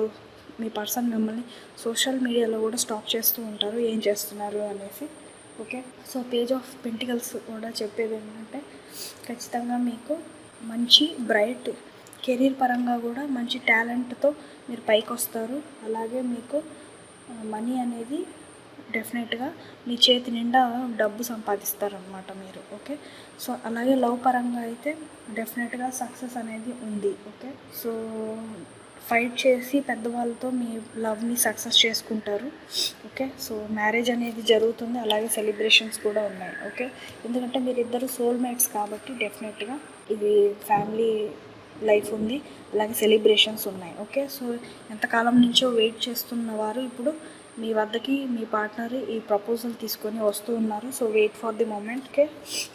S1: మీ పర్సన్ మిమ్మల్ని సోషల్ మీడియాలో కూడా స్టాక్ చేస్తూ ఉంటారు ఏం చేస్తున్నారు అనేసి. Okay, so page of pentacles కూడా చెప్పేది ఏంటంటే ఖచ్చితంగా మీకు మంచి బ్రైట్ కెరీర్ పరంగా కూడా మంచి టాలెంట్తో మీరు పైకి వస్తారు. అలాగే మీకు మనీ అనేది డెఫినెట్గా మీ చేతి నిండా డబ్బు సంపాదిస్తారనమాట మీరు. ఓకే, సో అలాగే లవ్ పరంగా అయితే డెఫినెట్గా సక్సెస్ అనేది ఉంది. ఓకే, సో ఫైట్ చేసి పెద్దవాళ్ళతో మీ లవ్ని సక్సెస్ చేసుకుంటారు. ఓకే, సో మ్యారేజ్ అనేది జరుగుతుంది. అలాగే సెలబ్రేషన్స్ కూడా ఉన్నాయి. ఓకే, ఎందుకంటే మీరిద్దరు సోల్మేట్స్ కాబట్టి డెఫినెట్గా ఇది ఫ్యామిలీ లైఫ్ ఉంది, అలాగే సెలబ్రేషన్స్ ఉన్నాయి. ఓకే, సో ఎంతకాలం నుంచో వెయిట్ చేస్తున్న వారు ఇప్పుడు మీ వద్దకి మీ పార్ట్నర్ ఈ ప్రపోజల్ తీసుకొని వస్తూ ఉన్నారు. So wait for the moment. Okay,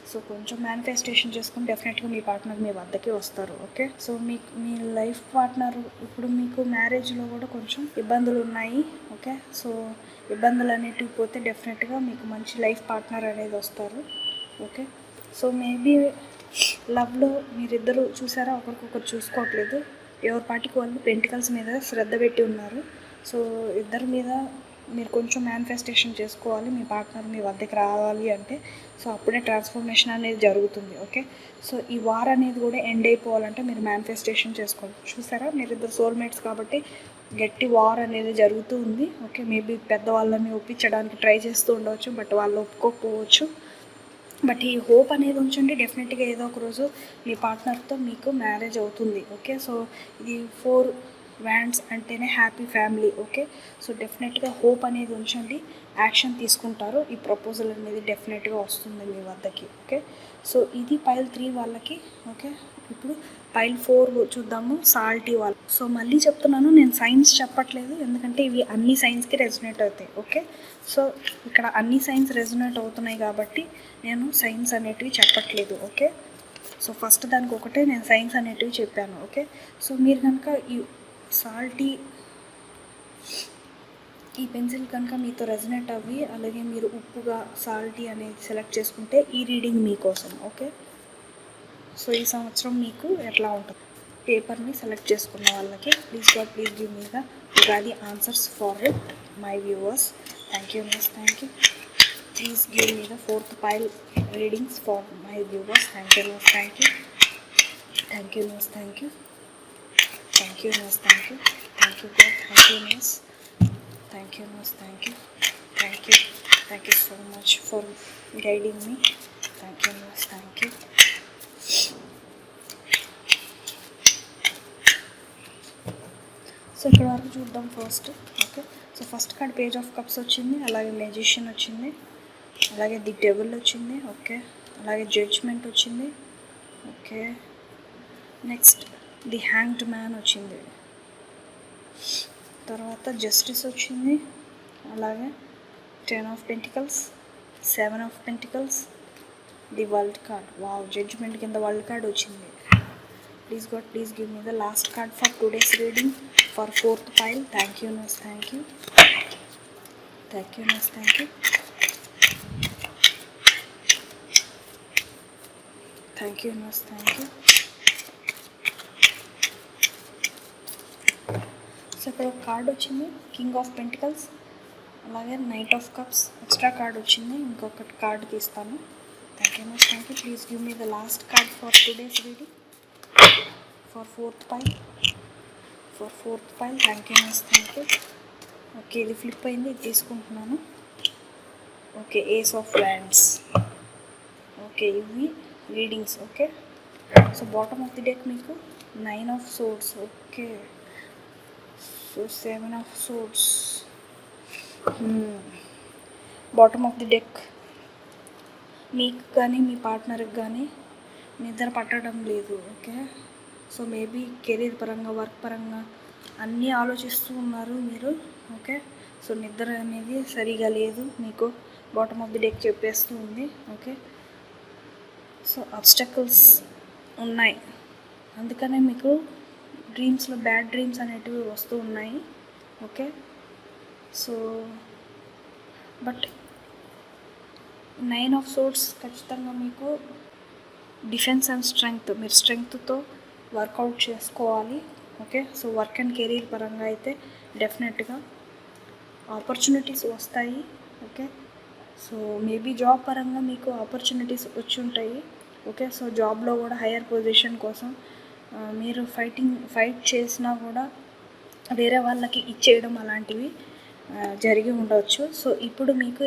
S1: so కొంచెం మేనిఫెస్టేషన్ చేసుకుని డెఫినెట్గా మీ పార్ట్నర్ మీ వద్దకి వస్తారు. ఓకే, సో మీ లైఫ్ పార్ట్నర్ ఇప్పుడు మీకు మ్యారేజ్లో కూడా కొంచెం ఇబ్బందులు ఉన్నాయి. ఓకే, సో ఇబ్బందులు అనేటివి పోతే డెఫినెట్గా మీకు మంచి లైఫ్ పార్ట్నర్ అనేది వస్తారు. ఓకే, సో మేబీ లవ్లో మీరిద్దరూ చూసారా ఒకరికొకరు చూసుకోవట్లేదు, ఎవరి పాటికి వాళ్ళు పెంటికల్స్ మీద శ్రద్ధ పెట్టి ఉన్నారు. సో ఇద్దరి మీద మీరు కొంచెం మేనిఫెస్టేషన్ చేసుకోవాలి, మీ పార్ట్నర్ మీ వద్దకు రావాలి అంటే. సో అప్పుడే ట్రాన్స్ఫర్మేషన్ అనేది జరుగుతుంది. ఓకే, సో ఈ వార్ అనేది కూడా ఎండ్ అయిపోవాలంటే మీరు మేనిఫెస్టేషన్ చేసుకోవాలి. చూసారా మీరిద్దరు సోల్మేట్స్ కాబట్టి గట్టి వార్ అనేది జరుగుతూ ఉంది. ఓకే, మేబీ పెద్దవాళ్ళని ఒప్పించడానికి ట్రై చేస్తూ ఉండవచ్చు, బట్ వాళ్ళు ఒప్పుకోకపోవచ్చు. బట్ ఈ హోప్ అనేది ఉంచండి, డెఫినెట్గా ఏదో ఒక రోజు మీ పార్ట్నర్తో మీకు మ్యారేజ్ అవుతుంది. ఓకే, సో ఇది 4 వ్యాండ్స్ అంటేనే హ్యాపీ ఫ్యామిలీ. ఓకే, సో డెఫినెట్గా హోప్ అనేది ఉంచండి, యాక్షన్ తీసుకుంటారు. ఈ ప్రపోజల్ అనేది డెఫినెట్గా వస్తుంది మీ వద్దకి. ఓకే, సో ఇది పైల్ 3 వాళ్ళకి. ఓకే, ఇప్పుడు పైల్ 4 చూద్దాము, సాల్టీ వాళ్ళు. సో మళ్ళీ చెప్తున్నాను, నేను సైన్స్ చెప్పట్లేదు ఎందుకంటే ఇవి అన్ని సైన్స్కి రెజొనేట్ అవుతాయి. ఓకే, సో ఇక్కడ అన్ని సైన్స్ రెజొనేట్ అవుతున్నాయి కాబట్టి నేను సైన్స్ అనేటివి చెప్పట్లేదు. ఓకే, సో ఫస్ట్ దానికి ఒకటే నేను సైన్స్ అనేటివి చెప్పాను. ఓకే, సో మీరు కనుక ఈ సాల్టీ ఈ పెన్సిల్ కనుక మీతో రెజొనేట్ అవ్వి, అలాగే మీరు ఉప్పుగా సాల్టీ అనేది సెలెక్ట్ చేసుకుంటే ఈ రీడింగ్ మీకోసం. ఓకే, సో ఈ సంవత్సరం మీకు ఎట్లా ఉంటుంది పేపర్ని సెలెక్ట్ చేసుకున్న వాళ్ళకి please God please give me the Ugadi answers for it my viewers. Thank you miss, thank you. Please give me the 4th pile readings for my viewers. Thank you, miss. Thank you. Thank you, miss. Thank you. Thank you, miss. Thank you. Thank you, God. Thank you, miss. Thank you, miss. Thank you. Thank you. Thank you so much for guiding me. Thank you, miss. Thank you. So ఇక్కడ వరకు చూద్దాం first. Okay, so first card page of cups వచ్చింది, అలాగే magician వచ్చింది, అలాగే the devil వచ్చింది. Okay, అలాగే judgement వచ్చింది. Okay, next the hanged man వచ్చింది, తర్వాత జస్టిస్ వచ్చింది, అలాగే 10 of pentacles, 7 of pentacles, the world card. Wow, judgement కింద వరల్డ్ కార్డ్ వచ్చింది. Please God please give me the last card for today's reading for 4th pile. Thank you miss, thank you. Thank you miss, thank you. Thank you miss, thank you. So ఇక్కడ ఒక card వచ్చింది, king of pentacles, అలాగే knight of cups. Extra card వచ్చింది, ఇంకొకటి card తీస్తాను. Thank you miss, thank you. Please give me the last card for today's reading for 4th pile. For 4th pile. Thank you miss, thank you. Okay, ఇది flip అయింది, ఇది తీసుకుంటున్నాను. Okay, ace of wands. Okay, ఇవి readings. Okay, so bottom of the deck మీకు 9 of swords. Okay, so 7 of swords. Bottom of the deck మీకు కానీ మీ పార్ట్నర్కి కానీ నిద్ర పట్టడం లేదు. ఓకే, సో మేబీ కెరీర్ పరంగా, వర్క్ పరంగా అన్నీ ఆలోచిస్తూ ఉన్నారు మీరు. ఓకే, సో నిద్ర అనేది సరిగా లేదు మీకు, బాటమ్ ఆఫ్ ది డెక్ చెప్పేస్తూ ఉంది. ఓకే, సో అబ్స్టకల్స్ ఉన్నాయి, అందుకనే మీకు డ్రీమ్స్లో బ్యాడ్ డ్రీమ్స్ అనేటివి వస్తూ ఉన్నాయి. Okay, so but 9 of swords ఖచ్చితంగా మీకు డిఫెన్స్ అండ్ స్ట్రెంగ్త్, మీరు స్ట్రెంగ్త్తో వర్కౌట్ చేసుకోవాలి. Okay, so work and career పరంగా అయితే డెఫినెట్గా ఆపర్చునిటీస్ వస్తాయి. ఓకే, సో మేబీ జాబ్ పరంగా మీకు ఆపర్చునిటీస్ వచ్చి ఉంటాయి. ఓకే, సో జాబ్లో కూడా హయ్యర్ పొజిషన్ కోసం మీరు ఫైట్ చేసినా కూడా వేరే వాళ్ళకి ఇచ్చేయడం అలాంటివి జరిగి ఉండవచ్చు. సో ఇప్పుడు మీకు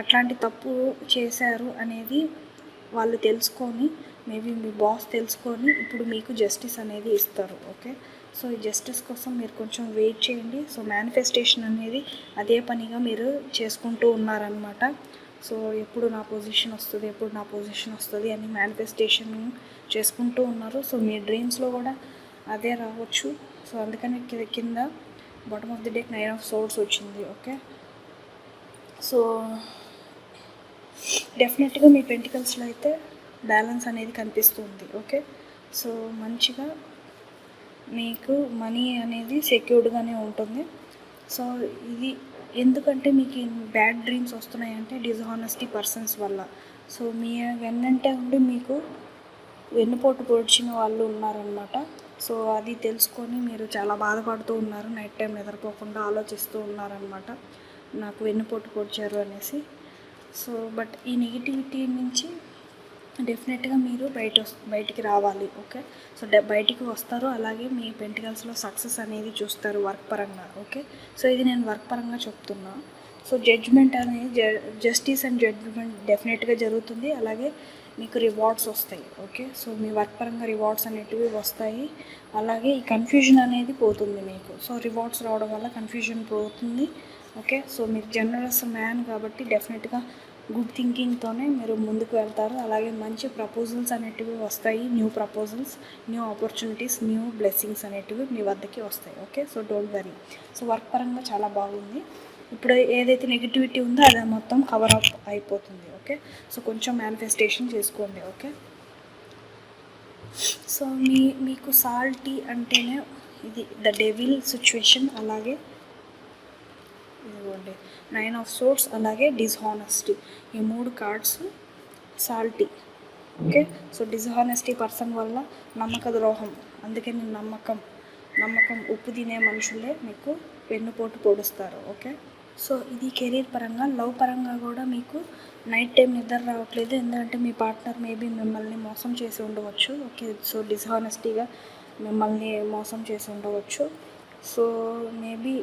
S1: అట్లాంటి తప్పు చేశారు అనేది వాళ్ళు తెలుసుకొని, మేబీ మీ బాస్ తెలుసుకొని ఇప్పుడు మీకు జస్టిస్ అనేది ఇస్తారు. ఓకే, సో ఈ జస్టిస్ కోసం మీరు కొంచెం వెయిట్ చేయండి. సో మేనిఫెస్టేషన్ అనేది అదే పనిగా మీరు చేసుకుంటూ ఉన్నారనమాట. సో ఎప్పుడు నా పొజిషన్ వస్తుంది, ఎప్పుడు నా పొజిషన్ వస్తుంది అని మేనిఫెస్టేషన్ చేసుకుంటూ ఉన్నారు. సో మీ డ్రీమ్స్లో కూడా అదే రావచ్చు. సో అందుకని కింద bottom of the deck 9 of swords వచ్చింది. ఓకే, సో డెఫినెట్గా మీ పెంటికల్స్లో అయితే బ్యాలెన్స్ అనేది కనిపిస్తుంది. ఓకే, సో మంచిగా మీకు మనీ అనేది సెక్యూర్డ్గానే ఉంటుంది. సో ఇది ఎందుకంటే మీకు బ్యాడ్ డ్రీమ్స్ వస్తున్నాయంటే డిజానెస్టీ పర్సన్స్ వల్ల. సో మీ వెన్నంటే ఉండి మీకు వెన్నుపోటు పొడిచిన వాళ్ళు ఉన్నారనమాట. సో అది తెలుసుకొని మీరు చాలా బాధపడుతూ ఉన్నారు, నైట్ టైం నిద్రపోకుండా ఆలోచిస్తూ ఉన్నారనమాట, నాకు వెన్నుపోటు పొడిచారు అనేసి. సో బట్ ఈ నెగిటివిటీ నుంచి డెఫినెట్గా మీరు బయటికి రావాలి. ఓకే, సో బయటికి వస్తారు, అలాగే మీ పెంటికల్స్లో సక్సెస్ అనేది చూస్తారు వర్క్ పరంగా. ఓకే, సో ఇది నేను వర్క్ పరంగా చెప్తున్నా. సో జడ్జ్మెంట్ అనేది జస్టిస్ అండ్ జడ్జ్మెంట్ డెఫినెట్గా జరుగుతుంది, అలాగే మీకు రివార్డ్స్ వస్తాయి. ఓకే, సో మీ వర్క్ పరంగా రివార్డ్స్ అనేటివి వస్తాయి, అలాగే ఈ కన్ఫ్యూజన్ అనేది పోతుంది మీకు. సో రివార్డ్స్ రావడం వల్ల కన్ఫ్యూజన్ పోతుంది. ఓకే, సో మీరు జనరస్ మ్యాన్ కాబట్టి డెఫినెట్గా గుడ్ థింకింగ్తోనే మీరు ముందుకు వెళ్తారు, అలాగే మంచి ప్రపోజల్స్ అనేటివి వస్తాయి, new proposals, new opportunities, new blessings అనేటివి మీ వద్దకి వస్తాయి. Okay, so don't worry. So work పరంగా చాలా బాగుంది. ఇప్పుడు ఏదైతే నెగిటివిటీ ఉందో అది మొత్తం కవర్ అప్ అయిపోతుంది. ఓకే, సో కొంచెం మేనిఫెస్టేషన్ చేసుకోండి. ఓకే, సో మీకు సాల్టీ అంటేనే ఇది ద డెవిల్ సిచ్యువేషన్, అలాగే ఇదిగోండి 9 ఆఫ్ సోర్డ్స్, అలాగే డిస్హానెస్టీ, ఈ 3 cards salty. Okay, so డిస్హానెస్టీ person వల్ల నమ్మక ద్రోహం, అందుకే నేను నమ్మకం ఉప్పు తినే మనుషులే మీకు వెన్నుపోటు పొడుస్తారు. ఓకే, సో ఇది కెరీర్ పరంగా. లవ్ పరంగా కూడా మీకు నైట్ టైం నిద్ర రావట్లేదు, ఎందుకంటే మీ పార్ట్నర్ మేబీ మిమ్మల్ని మోసం చేసి ఉండవచ్చు. ఓకే, సో డిస్హానెస్టీగా మిమ్మల్ని మోసం చేసి ఉండవచ్చు. సో మేబీ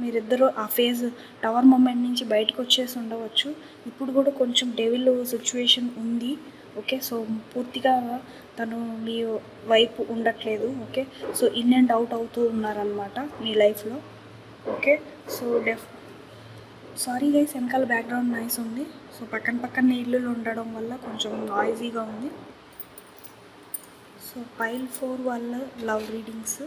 S1: మీరిద్దరూ ఆ ఫేజ్ టవర్ మూమెంట్ నుంచి బయటకు వచ్చేసి ఉండవచ్చు. ఇప్పుడు కూడా కొంచెం డెవిల్ సిచ్యువేషన్ ఉంది. ఓకే, సో పూర్తిగా తను మీ వైపు ఉండట్లేదు. Okay, so in and out అవుతూ ఉన్నారనమాట మీ లైఫ్లో. ఓకే, సో సారీ గైస్, వెనకాల బ్యాక్గ్రౌండ్ నాయిస్ ఉంది. సో పక్కన ఇల్లులు ఉండడం వల్ల కొంచెం నాయిజీగా ఉంది. సో పైల్ 4 వల్ల లవ్ రీడింగ్స్.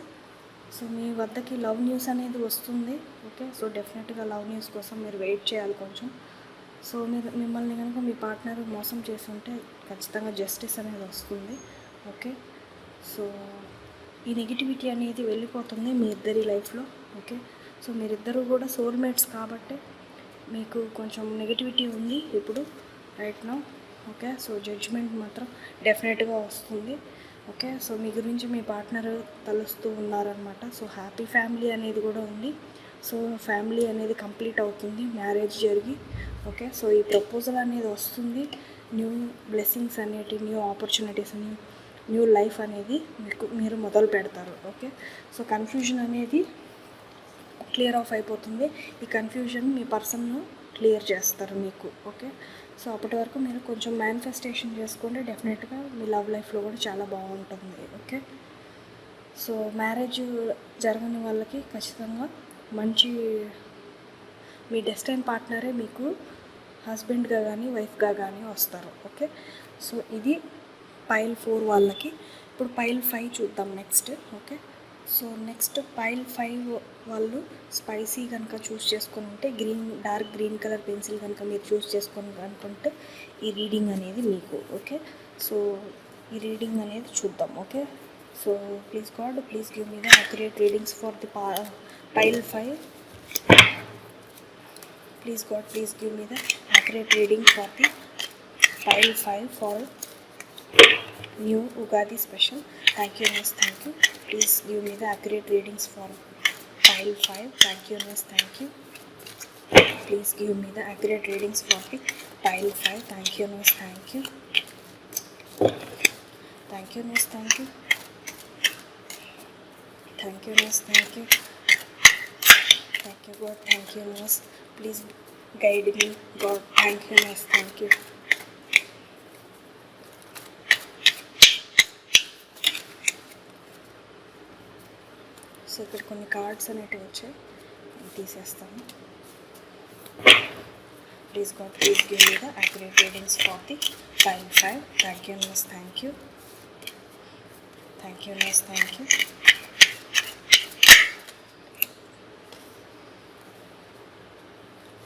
S1: సో మీ వద్దకి లవ్ న్యూస్ అనేది వస్తుంది. ఓకే, సో డెఫినెట్గా లవ్ న్యూస్ కోసం మీరు వెయిట్ చేయాలి కొంచెం. సో మిమ్మల్ని కనుక మీ పార్ట్నర్ మోసం చేస్తుంటే ఖచ్చితంగా జస్టిస్ అనేది వస్తుంది. ఓకే, సో ఈ నెగిటివిటీ అనేది వెళ్ళిపోతుంది మీ ఇద్దరి లైఫ్లో. ఓకే, సో మీరిద్దరూ కూడా సోల్మేట్స్ కాబట్టి మీకు కొంచెం నెగిటివిటీ ఉంది ఇప్పుడు right now. Okay, so judgement మాత్రం డెఫినెట్గా వస్తుంది. ఓకే, సో మీ గురించి మీ పార్ట్నర్ తలుస్తూ ఉన్నారనమాట. సో హ్యాపీ ఫ్యామిలీ అనేది కూడా ఉంది. సో ఫ్యామిలీ అనేది కంప్లీట్ అవుతుంది, మ్యారేజ్ జరిగి. ఓకే, సో ఈ ప్రపోజల్ అనేది వస్తుంది, న్యూ బ్లెస్సింగ్స్ అనేటి, న్యూ ఆపర్చునిటీస్, న్యూ లైఫ్ అనేది మీరు మొదలు పెడతారు. ఓకే, సో కన్ఫ్యూజన్ అనేది క్లియర్ ఆఫ్ అయిపోతుంది. ఈ కన్ఫ్యూజన్ మీ పర్సన్ను క్లియర్ చేస్తారు మీకు. ఓకే, సో అప్పటి వరకు మీరు కొంచెం మేనిఫెస్టేషన్ చేసుకుంటే డెఫినెట్గా మీ లవ్ లైఫ్లో కూడా చాలా బాగుంటుంది. ఓకే, సో మ్యారేజ్ జరగని వాళ్ళకి ఖచ్చితంగా మంచి మీ డెస్టైన్ పార్ట్నరే మీకు హస్బెండ్గా కానీ వైఫ్గా కానీ వస్తారు. ఓకే, సో ఇది పైల్ 4 వాళ్ళకి. ఇప్పుడు పైల్ 5 చూద్దాం next. Okay, so next pile 5 వాళ్ళు స్పైసీ కనుక చూస్ చేసుకొని ఉంటే డార్క్ గ్రీన్ కలర్ పెన్సిల్ కనుక మీరు చూస్ చేసుకొని అనుకుంటే ఈ రీడింగ్ అనేది మీకు. ఓకే, సో ఈ రీడింగ్ అనేది చూద్దాం. Okay, so please God, please give me the accurate readings for the pile 5. Please God, please give me the accurate reading for the pile 5 for new Ugadi special. Thank you, miss. Thank you. Please give me the accurate readings for pile 5. Thank you, miss. Thank you. Please give me the accurate readings for the pile 5. Thank you, miss. Thank you. Thank you, miss. Thank you. Thank you, miss. Thank you. Thank you, God. Thank you, miss. Please guide me, God. Thank you, miss. Thank you. So ఇక్కడ కొన్ని cards అనేటివి వచ్చాయి, తీసేస్తాను. Please God, please give me the accurate readings for the pile 5. Thank you, miss. Thank you. Thank you, miss. Thank you.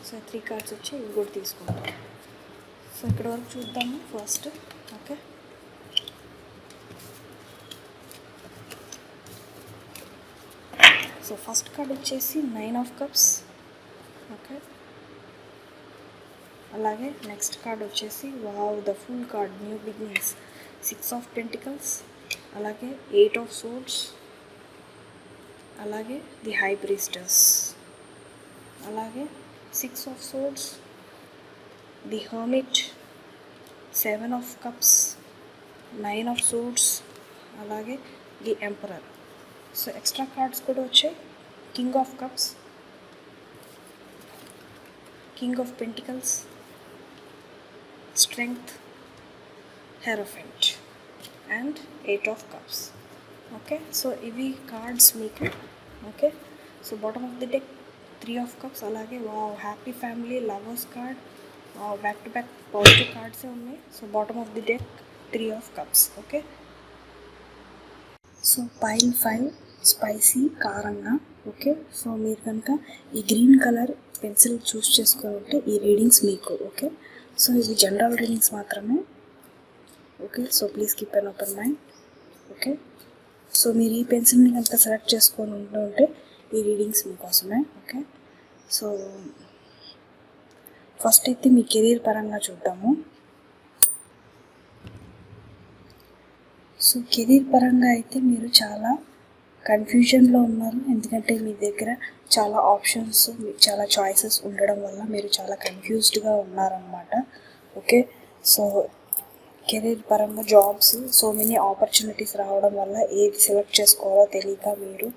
S1: So 3 cards వచ్చి ఇవి కూడా తీసుకుంటాం. So ఇక్కడ వరకు చూద్దాము first. Okay, so first card వచ్చేసి 9 ఆఫ్ కప్స్. ఓకే, అలాగే next card వచ్చేసి wow the full card, new beginnings, 6 of pentacles, అలాగే 8 ఆఫ్ సోర్డ్స్, అలాగే ది హై ప్రీస్టెస్, అలాగే 6 of swords, the hermit, 7 of cups, 9 of swords, అలాగే the emperor. So extra cards కూడా వచ్చాయి. King of cups, king of pentacles, strength, hierophant and 8 of cups. Okay, so ఇవి cards మీకు. Okay, so bottom of the deck 3 of cups, అలాగే wow happy family, lovers card, back to back positive కార్డ్సే ఉన్నాయి. So bottom of the deck 3 of cups. Okay, so pile 5 spicy, కారంగా. Okay, so మీరు కనుక ఈ green colour pencil చూస్ చేసుకుంటే ఈ readings మీకు. ఓకే, సో ఇవి జనరల్ రీడింగ్స్ మాత్రమే. Okay, so please keep an open mind. Okay, so మీరు ఈ పెన్సిల్ని కనుక సెలెక్ట్ చేసుకొని ఉంటే ఈ రీడింగ్స్ మీకోసమే. ఓకే, సో ఫస్ట్ అయితే మీ కెరీర్ పరంగా చూద్దాము. సో కెరీర్ పరంగా అయితే మీరు చాలా కన్ఫ్యూజన్లో ఉన్నారు, ఎందుకంటే మీ దగ్గర చాలా ఆప్షన్స్, చాలా చాయిసెస్ ఉండడం వల్ల మీరు చాలా కన్ఫ్యూజ్డ్గా ఉన్నారన్నమాట. ఓకే, సో కెరీర్ పరంగా జాబ్స్, సో మెనీ ఆపర్చునిటీస్ రావడం వల్ల ఏది సెలెక్ట్ చేసుకోవాలో తెలియక మీరు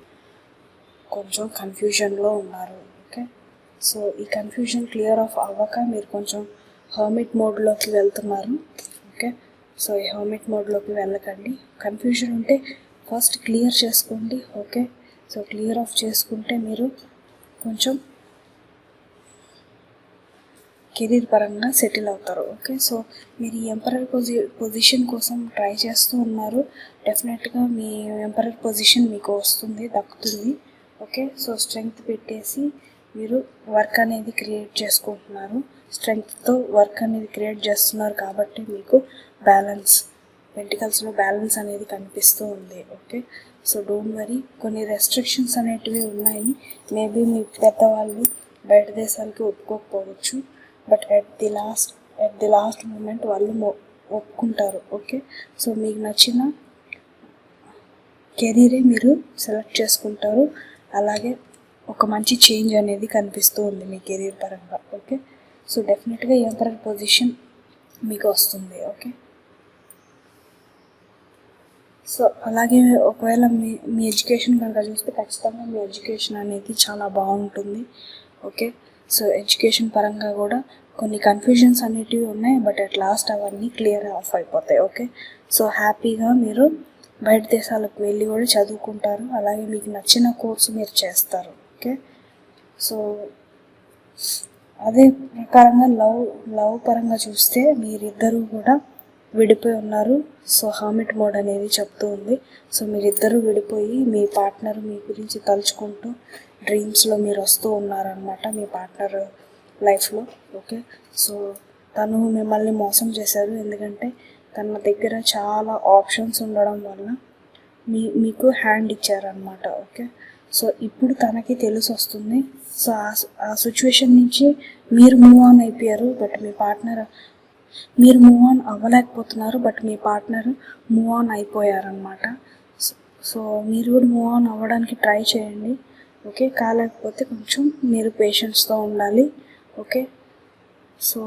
S1: కొంచెం కన్ఫ్యూజన్లో ఉన్నారు. ఓకే, సో ఈ కన్ఫ్యూజన్ క్లియర్ ఆఫ్ అవ్వక మీరు కొంచెం హర్మిట్ మోడ్లోకి వెళ్తున్నారు. ఓకే, సో ఈ హర్మిట్ మోడ్లోకి వెళ్ళకండి. కన్ఫ్యూజన్ ఉంటే ఫస్ట్ క్లియర్ చేసుకోండి. ఓకే, సో క్లియర్ ఆఫ్ చేసుకుంటే మీరు కొంచెం కెరీర్ పరంగా సెటిల్ అవుతారు. ఓకే, సో మీరు ఈ ఎంపరర్ పొజిషన్ కోసం ట్రై చేస్తూ ఉన్నారు. డెఫినెట్గా మీ ఎంపరర్ పొజిషన్ మీకు వస్తుంది, దక్కుతుంది. ఓకే, సో స్ట్రెంగ్త్ పెట్టేసి మీరు వర్క్ అనేది క్రియేట్ చేసుకుంటున్నారు. స్ట్రెంగ్త్తో వర్క్ అనేది క్రియేట్ చేస్తున్నారు కాబట్టి మీకు బ్యాలెన్స్, పెంటికల్స్లో బ్యాలెన్స్ అనేది కనిపిస్తూ ఉంది. Okay, so don't worry. కొన్ని రెస్ట్రిక్షన్స్ అనేటివి ఉన్నాయి. మేబీ మీ పెద్దవాళ్ళు బయట దేశాలకి ఒప్పుకోకపోవచ్చు, but at the last moment వాళ్ళు ఒప్పుకుంటారు. ఓకే, సో మీకు నచ్చిన కెరీరే మీరు సెలెక్ట్ చేసుకుంటారు. అలాగే ఒక మంచి చేంజ్ అనేది కనిపిస్తూ ఉంది మీ కెరీర్ పరంగా. ఓకే, సో డెఫినెట్గా ఎంపరర్ పొజిషన్ మీకు వస్తుంది. ఓకే, సో అలాగే ఒకవేళ మీ ఎడ్యుకేషన్ కనుక చూస్తే ఖచ్చితంగా మీ ఎడ్యుకేషన్ అనేది చాలా బాగుంటుంది. ఓకే, సో ఎడ్యుకేషన్ పరంగా కూడా కొన్ని కన్ఫ్యూజన్స్ అనేటివి ఉన్నాయి, బట్ అట్ లాస్ట్ అవన్నీ క్లియర్ ఆఫ్ అయిపోతాయి. ఓకే, సో హ్యాపీగా మీరు బయట దేశాలకు వెళ్ళి కూడా చదువుకుంటారు, అలాగే మీకు నచ్చిన కోర్సు మీరు చేస్తారు. ఓకే, సో అదే ప్రకారంగా లవ్ పరంగా చూస్తే మీరిద్దరూ కూడా విడిపోయి ఉన్నారు. సో హార్మిట్ మోడ్ అనేది చెప్తూ ఉంది. సో మీరిద్దరూ విడిపోయి మీ పార్ట్నర్ మీ గురించి తలుచుకుంటూ డ్రీమ్స్లో మీరు వస్తూ ఉన్నారనమాట మీ పార్ట్నర్ లైఫ్లో. ఓకే, సో తను మిమ్మల్ని మోసం చేశారు, ఎందుకంటే తన దగ్గర చాలా ఆప్షన్స్ ఉండడం వల్ల మీకు హ్యాండ్ ఇచ్చారనమాట. ఓకే, సో ఇప్పుడు తనకి తెలిసి వస్తుంది. సో ఆ సిచ్యువేషన్ నుంచి మీరు మూవ్ ఆన్ అయిపోయారు, బట్ మీ పార్ట్నర్ మీరు మూవ్ ఆన్ అవ్వలేకపోతున్నారు, బట్ మీ పార్ట్నర్ మూవ్ ఆన్ అయిపోయారనమాట. సో మీరు కూడా మూవ్ ఆన్ అవ్వడానికి ట్రై చేయండి. ఓకే, కాలేకపోతే కొంచెం మీరు పేషెన్స్తో ఉండాలి. ఓకే, సో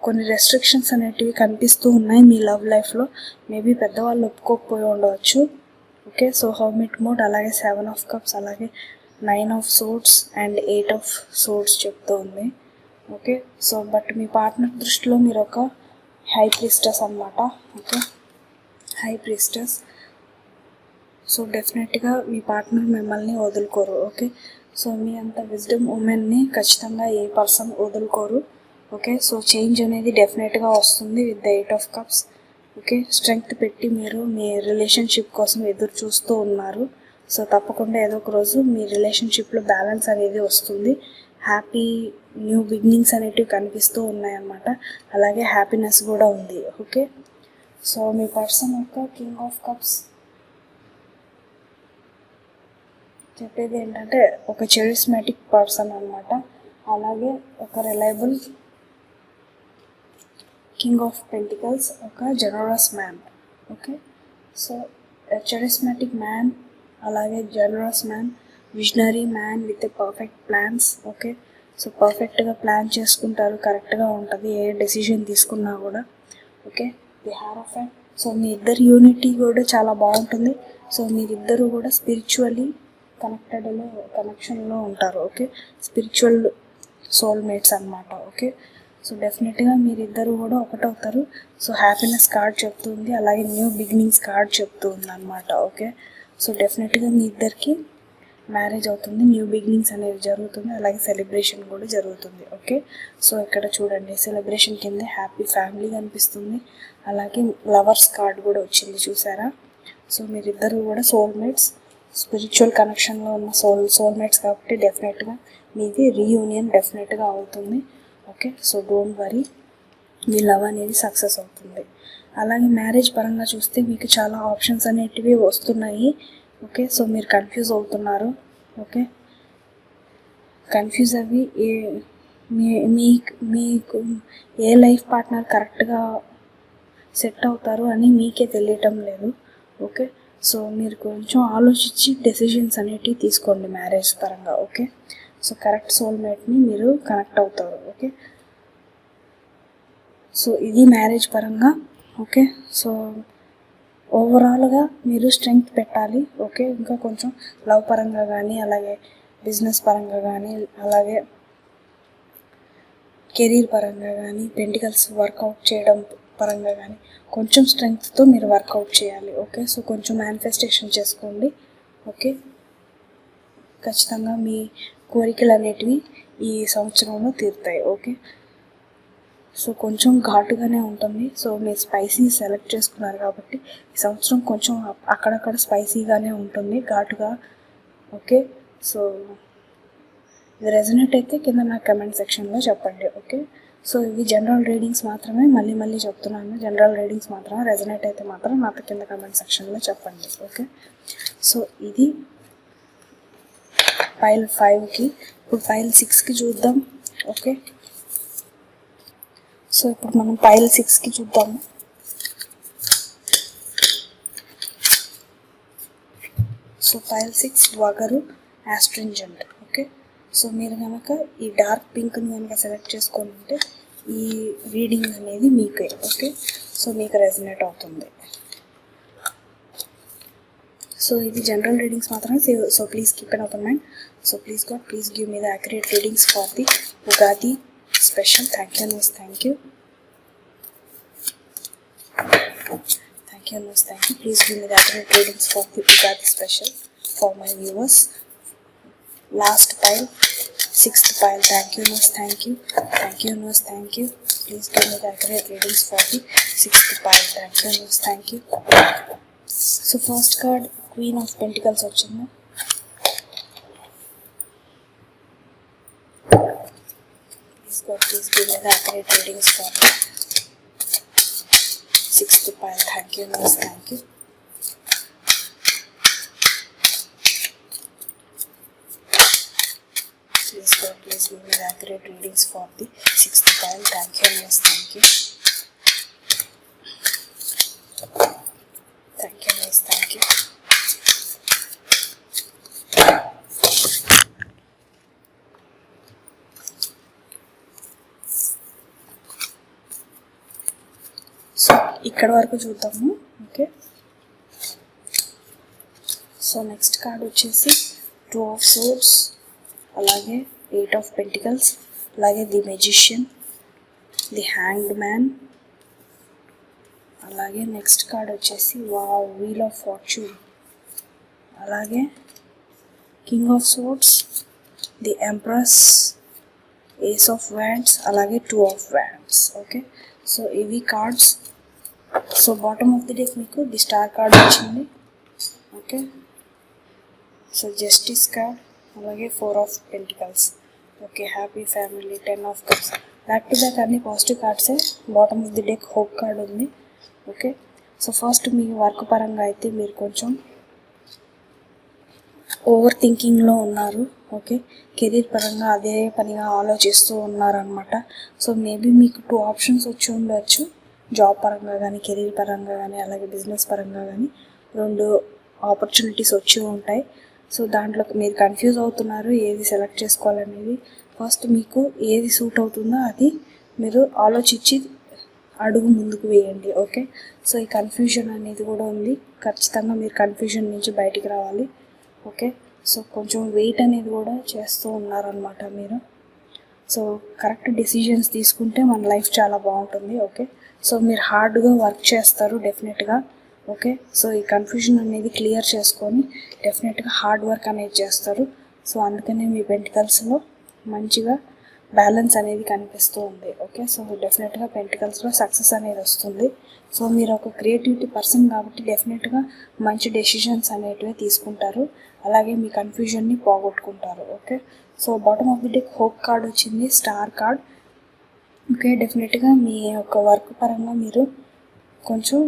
S1: కొన్ని రెస్ట్రిక్షన్స్ అనేటివి కనిపిస్తూ ఉన్నాయి మీ లవ్ లైఫ్లో. మేబీ పెద్దవాళ్ళు ఒప్పుకోకపోయి ఉండవచ్చు. ఓకే, సో హర్మిట్ మోడ్, అలాగే 7 ఆఫ్ కప్స్, అలాగే 9 of swords and 8 of swords చెప్తూ ఉంది. ఓకే, సో బట్ మీ పార్ట్నర్ దృష్టిలో మీరు ఒక హై ప్రీస్టెస్ అనమాట. Okay, high priestess. సో డెఫినెట్గా మీ పార్ట్నర్ మిమ్మల్ని వదులుకోరు. ఓకే, సో మీ అంత విజ్డమ్ ఉమెన్ని ఖచ్చితంగా ఏ పర్సన్ వదులుకోరు. ఓకే, సో చేంజ్ అనేది డెఫినెట్గా వస్తుంది with the 8 of cups. Okay, strength పెట్టి మీరు మీ రిలేషన్షిప్ కోసం ఎదురు చూస్తూ ఉన్నారు. సో తప్పకుండా ఏదో ఒక రోజు మీ రిలేషన్షిప్లో బ్యాలెన్స్ అనేది వస్తుంది. హ్యాపీ న్యూ బిగినింగ్స్ అనేటివి కనిపిస్తూ ఉన్నాయన్నమాట, అలాగే హ్యాపీనెస్ కూడా ఉంది. ఓకే, సో మీ పర్సన్ యొక్క కింగ్ ఆఫ్ కప్స్ చెప్పేది ఏంటంటే ఒక చరిస్మాటిక్ పర్సన్ అనమాట, అలాగే ఒక రిలయబుల్ కింగ్ ఆఫ్ పెంటికల్స్, ఒక generous man. Okay, so charismatic man, అలాగే generous man, visionary man with perfect plans. Okay, so పర్ఫెక్ట్గా ప్లాన్ చేసుకుంటారు, కరెక్ట్గా ఉంటుంది ఏ డెసిషన్ తీసుకున్నా కూడా. Okay, the hierophant. సో మీ ఇద్దరు యూనిటీ కూడా చాలా బాగుంటుంది. సో మీరిద్దరూ కూడా స్పిరిచువల్లీ కనెక్షన్లో ఉంటారు. ఓకే, స్పిరిచువల్ సోల్మేట్స్ అనమాట. ఓకే, సో డెఫినెట్గా మీరిద్దరూ కూడా ఒకటవుతారు. సో హ్యాపీనెస్ కార్డ్ చెప్తుంది, అలాగే న్యూ బిగినింగ్స్ కార్డ్ చెప్తుంది అనమాట. ఓకే, సో డెఫినెట్గా మీ ఇద్దరికి మ్యారేజ్ అవుతుంది, న్యూ బిగినింగ్స్ అనేది జరుగుతుంది, అలాగే సెలబ్రేషన్ కూడా జరుగుతుంది. ఓకే, సో ఇక్కడ చూడండి సెలబ్రేషన్ కింద హ్యాపీ ఫ్యామిలీ కనిపిస్తుంది, అలాగే లవర్స్ కార్డ్ కూడా వచ్చింది, చూసారా. సో మీరిద్దరూ కూడా సోల్మేట్స్, స్పిరిచువల్ కనెక్షన్లో ఉన్న సోల్మేట్స్ కాబట్టి డెఫినెట్గా మీది రీయూనియన్ డెఫినెట్గా అవుతుంది. Okay, so don't worry, me love అనేది సక్సెస్ అవుతుంది. అలాగే మ్యారేజ్ పరంగా చూస్తే మీకు చాలా ఆప్షన్స్ అనేటివి వస్తున్నాయి. ఓకే, సో మీరు కన్ఫ్యూజ్ అవుతున్నారు. ఓకే, కన్ఫ్యూజ్ అవి మీకు ఏ లైఫ్ పార్ట్నర్ కరెక్ట్గా సెట్ అవుతారు అని మీకే తెలియటం లేదు. ఓకే, సో మీరు కొంచెం ఆలోచించి డెసిషన్స్ అనేటివి తీసుకోండి మ్యారేజ్ పరంగా. ఓకే, సో కరెక్ట్ సోల్మేట్ని మీరు కనెక్ట్ అవుతారు. ఓకే, సో ఇది మ్యారేజ్ పరంగా. ఓకే, సో ఓవరాల్గా మీరు స్ట్రెంగ్త్ పెట్టాలి. ఓకే, ఇంకా కొంచెం లవ్ పరంగా కానీ, అలాగే బిజినెస్ పరంగా కానీ, అలాగే కెరీర్ పరంగా కానీ, పెంటికల్స్ వర్కౌట్ చేయడం పరంగా కానీ కొంచెం స్ట్రెంగ్త్తో మీరు వర్కౌట్ చేయాలి. ఓకే, సో కొంచెం మేనిఫెస్టేషన్ చేసుకోండి. ఓకే, ఖచ్చితంగా మీ కోరికలు అనేటివి ఈ సంవత్సరంలో తీరుతాయి. ఓకే, సో కొంచెం ఘాటుగానే ఉంటుంది. సో మీరు స్పైసీ సెలెక్ట్ చేసుకున్నారు కాబట్టి ఈ సంవత్సరం కొంచెం అక్కడక్కడ స్పైసీగానే ఉంటుంది, ఘాటుగా. ఓకే, సో ఇది రెజనేట్ అయితే కింద నా కమెంట్ సెక్షన్లో చెప్పండి. ఓకే, సో ఇవి జనరల్ రీడింగ్స్ మాత్రమే, మళ్ళీ చెప్తున్నాను, జనరల్ రీడింగ్స్ మాత్రమే. రెజనేట్ అయితే మాత్రం నాతో కింద కమెంట్ సెక్షన్లో చెప్పండి. ఓకే, సో ఇది పైల్ 5కి. ఇప్పుడు పైల్ 6కి చూద్దాం. ఓకే, సో ఇప్పుడు మనం పైల్ 6కి చూద్దాము. సో పైల్ 6 వగరు ఆస్ట్రింజెంట్. ఓకే, సో మీరు కనుక ఈ డార్క్ పింక్ని కనుక సెలెక్ట్ చేసుకుంటే ఈ రీడింగ్ అనేది మీకే. ఓకే, సో మీకు రెజనేట్ అవుతుంది. సో ఇది జనరల్ రీడింగ్స్ మాత్రమే. So please keep an open mind. So please God, please give me the accurate readings for the Ugadi special. Thank you, Nose. Thank you. Thank you, Nose. Thank you. Please give me the accurate readings for the Ugadi special for my viewers. Last pile, 6th pile. Thank you, Nose. Thank you. Thank you, Nose. Thank you. Please give me the accurate readings for the 6th pile. Thank you, Nose. Thank you. So first card, Queen of Pentacles వచ్చింది. Please give me the accurate readings for the 6th pile. Thank you, Nose. Thank you. Please give me the accurate readings for the 6th pile. Thank you, Nose. Thank you. Thank you, Nose. Thank you. So ఇక్కడ వరకు చూద్దాము. Okay, so next card వచ్చేసి 2 of Swords, అలాగే 8 of Pentacles, అలాగే the magician, the hanged man, అలాగే next card వచ్చేసి wheel of fortune, అలాగే king of swords, the empress, ace of wands, అలాగే 2 of Wands. ఓకే, సో ఇవి cards. So bottom of the deck మీకు the star card వచ్చింది. Okay, so justice card, అలాగే 4 of Pentacles. Okay, happy family, 10 of Cups. Back to back అన్ని positive కార్డ్సే. Bottom of the deck hope card ఉంది. Okay, so first మీ work పరంగా అయితే మీరు కొంచెం ఓవర్ థింకింగ్లో ఉన్నారు. ఓకే, కెరీర్ పరంగా అదే పనిగా ఆలోచిస్తూ ఉన్నారనమాట. సో మేబీ మీకు 2 options వచ్చి ఉండొచ్చు. జాబ్ పరంగా కానీ, కెరీర్ పరంగా కానీ, అలాగే బిజినెస్ పరంగా కానీ 2 ఆపర్చునిటీస్ వచ్చి ఉంటాయి. సో దాంట్లో మీరు కన్ఫ్యూజ్ అవుతున్నారు ఏది సెలెక్ట్ చేసుకోవాలనేది. ఫస్ట్ మీకు ఏది సూట్ అవుతుందో అది మీరు ఆలోచించి అడుగు ముందుకు వేయండి. ఓకే, సో ఈ కన్ఫ్యూజన్ అనేది కూడా ఉంది. ఖచ్చితంగా మీరు కన్ఫ్యూజన్ నుంచి బయటికి రావాలి. ఓకే, సో కొంచెం వెయిట్ అనేది కూడా చేస్తూ ఉన్నారనమాట మీరు. సో కరెక్ట్ డెసిషన్స్ తీసుకుంటే మన లైఫ్ చాలా బాగుంటుంది. ఓకే, సో మీరు హార్డ్గా వర్క్ చేస్తారు డెఫినెట్గా. ఓకే, సో ఈ కన్ఫ్యూజన్ అనేది క్లియర్ చేసుకొని డెఫినెట్గా హార్డ్ వర్క్ అనేది చేస్తారు. సో అందుకనే మీ పెంటికల్స్లో మంచిగా బ్యాలెన్స్ అనేది కనిపిస్తూ ఉంది. ఓకే, సో డెఫినెట్గా పెంటికల్స్లో సక్సెస్ అనేది వస్తుంది. సో మీరు ఒక క్రియేటివిటీ పర్సన్ కాబట్టి డెఫినెట్గా మంచి డెసిషన్స్ అనేటివి తీసుకుంటారు. అలాగే మీ కన్ఫ్యూజన్ని పోగొట్టుకుంటారు. Okay, so bottom of the deck hope card వచ్చింది, స్టార్ కార్డ్. ఓకే, డెఫినెట్గా మీ యొక్క వర్క్ పరంగా మీరు కొంచెం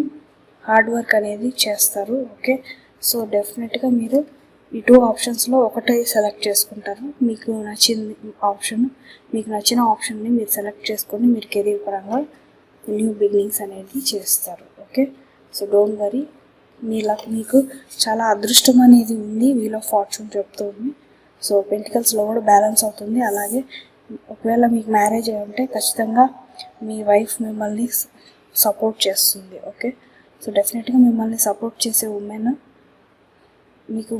S1: హార్డ్ వర్క్ అనేది చేస్తారు. ఓకే, సో డెఫినెట్గా మీరు ఈ 2 optionsలో ఒకటే సెలెక్ట్ చేసుకుంటారు. మీకు నచ్చిన ఆప్షన్ని మీరు సెలెక్ట్ చేసుకొని మీరు కెరీర్ పరంగా న్యూ బిగినింగ్స్ అనేది చేస్తారు. ఓకే, సో డోంట్ వరీ, మీకు చాలా అదృష్టం అనేది ఉంది. వీల్ ఆఫ్ ఫార్చ్యూన్ చెప్తుంది. సో పెంటికల్స్లో కూడా బ్యాలెన్స్ అవుతుంది. అలాగే ఒకవేళ మీకు మ్యారేజ్ అయి ఉంటే ఖచ్చితంగా మీ వైఫ్ మిమ్మల్ని సపోర్ట్ చేస్తుంది. ఓకే, సో డెఫినెట్గా మిమ్మల్ని సపోర్ట్ చేసే ఉమెన్ మీకు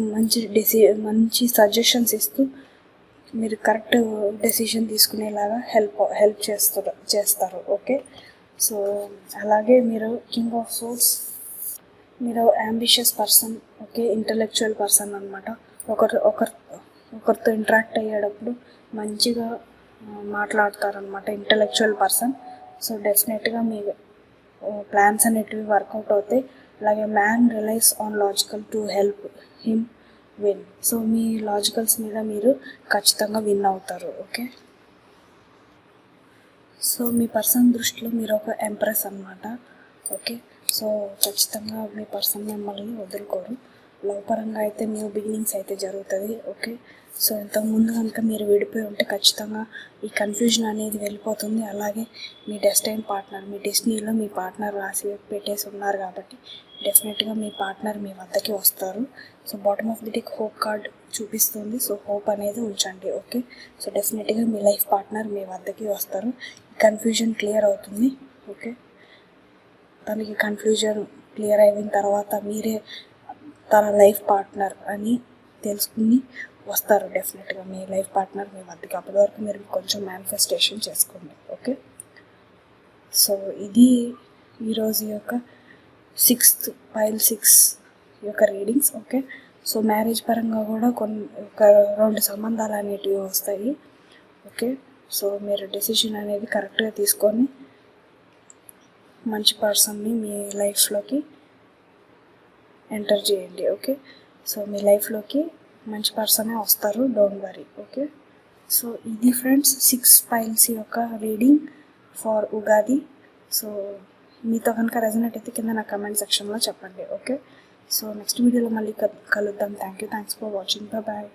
S1: మంచి సజెషన్స్ ఇస్తూ మీరు కరెక్ట్ డెసిషన్ తీసుకునేలాగా హెల్ప్ చేస్తారు. ఓకే, సో అలాగే మీరు కింగ్ ఆఫ్ సోర్డ్స్, మీరు ambitious person. Okay, intellectual person అనమాట. ఒకరితో ఇంటరాక్ట్ అయ్యేటప్పుడు మంచిగా మాట్లాడతారనమాట, ఇంటలెక్చువల్ పర్సన్. సో డెఫినెట్గా మీ ప్లాన్స్ అనేటివి వర్కౌట్ అవుతాయి. అలాగే man relies on logical to help him win. So me logicals మీద మీరు ఖచ్చితంగా విన్ అవుతారు. ఓకే, సో మీ పర్సన్ దృష్టిలో మీరు ఒక ఎంప్రెస్ అనమాట. ఓకే, సో ఖచ్చితంగా మీ పర్సన్ మిమ్మల్ని వదులుకోరు. లవ్ పరంగా అయితే న్యూ బిగినింగ్స్ అయితే జరుగుతుంది. ఓకే, సో ఇంతకుముందు కనుక మీరు విడిపోయి ఉంటే ఖచ్చితంగా ఈ కన్ఫ్యూజన్ అనేది వెళ్ళిపోతుంది. అలాగే మీ డెస్టైన్ పార్ట్నర్, మీ డెస్టినీలో మీ పార్ట్నర్ రాసి పెట్టేసి ఉన్నారు కాబట్టి డెఫినెట్గా మీ పార్ట్నర్ మీ వద్దకి వస్తారు. So bottom of the deck hope card చూపిస్తుంది. సో హోప్ అనేది ఉంచండి. ఓకే, సో డెఫినెట్గా మీ లైఫ్ పార్ట్నర్ మీ వద్దకి వస్తారు. కన్ఫ్యూజన్ క్లియర్ అవుతుంది. ఓకే, తనకి కన్ఫ్యూజన్ క్లియర్ అయిన తర్వాత మీరే తన లైఫ్ పార్ట్నర్ అని తెలుసుకుని వస్తారు డెఫినెట్గా మీ లైఫ్ పార్ట్నర్ మీ వద్దకి. అప్పటి వరకు మీరు కొంచెం మేనిఫెస్టేషన్ చేసుకోండి. ఓకే, సో ఇది ఈరోజు యొక్క 6th పైల్ 6 యొక్క రీడింగ్స్. ఓకే, సో మ్యారేజ్ పరంగా కూడా ఒక 2 సంబంధాలు అనేటివి వస్తాయి. ఓకే, సో మీరు డెసిషన్ అనేది కరెక్ట్గా తీసుకొని మంచి పర్సన్ని మీ లైఫ్లోకి ఎంటర్ చేయండి. ఓకే, సో మీ లైఫ్లోకి మంచి పర్సనే వస్తారు, డోంట్ వరీ. ఓకే, సో ఇది ఫ్రెండ్స్ 6 పైల్స్ యొక్క రీడింగ్ ఫర్ ఉగాది. సో మీతో కనుక రెజనేట్ అయితే కింద నా కమెంట్ సెక్షన్లో చెప్పండి. ఓకే, సో నెక్స్ట్ వీడియోలో మళ్ళీ కలుద్దాం. Thanks for watching. బాయ్.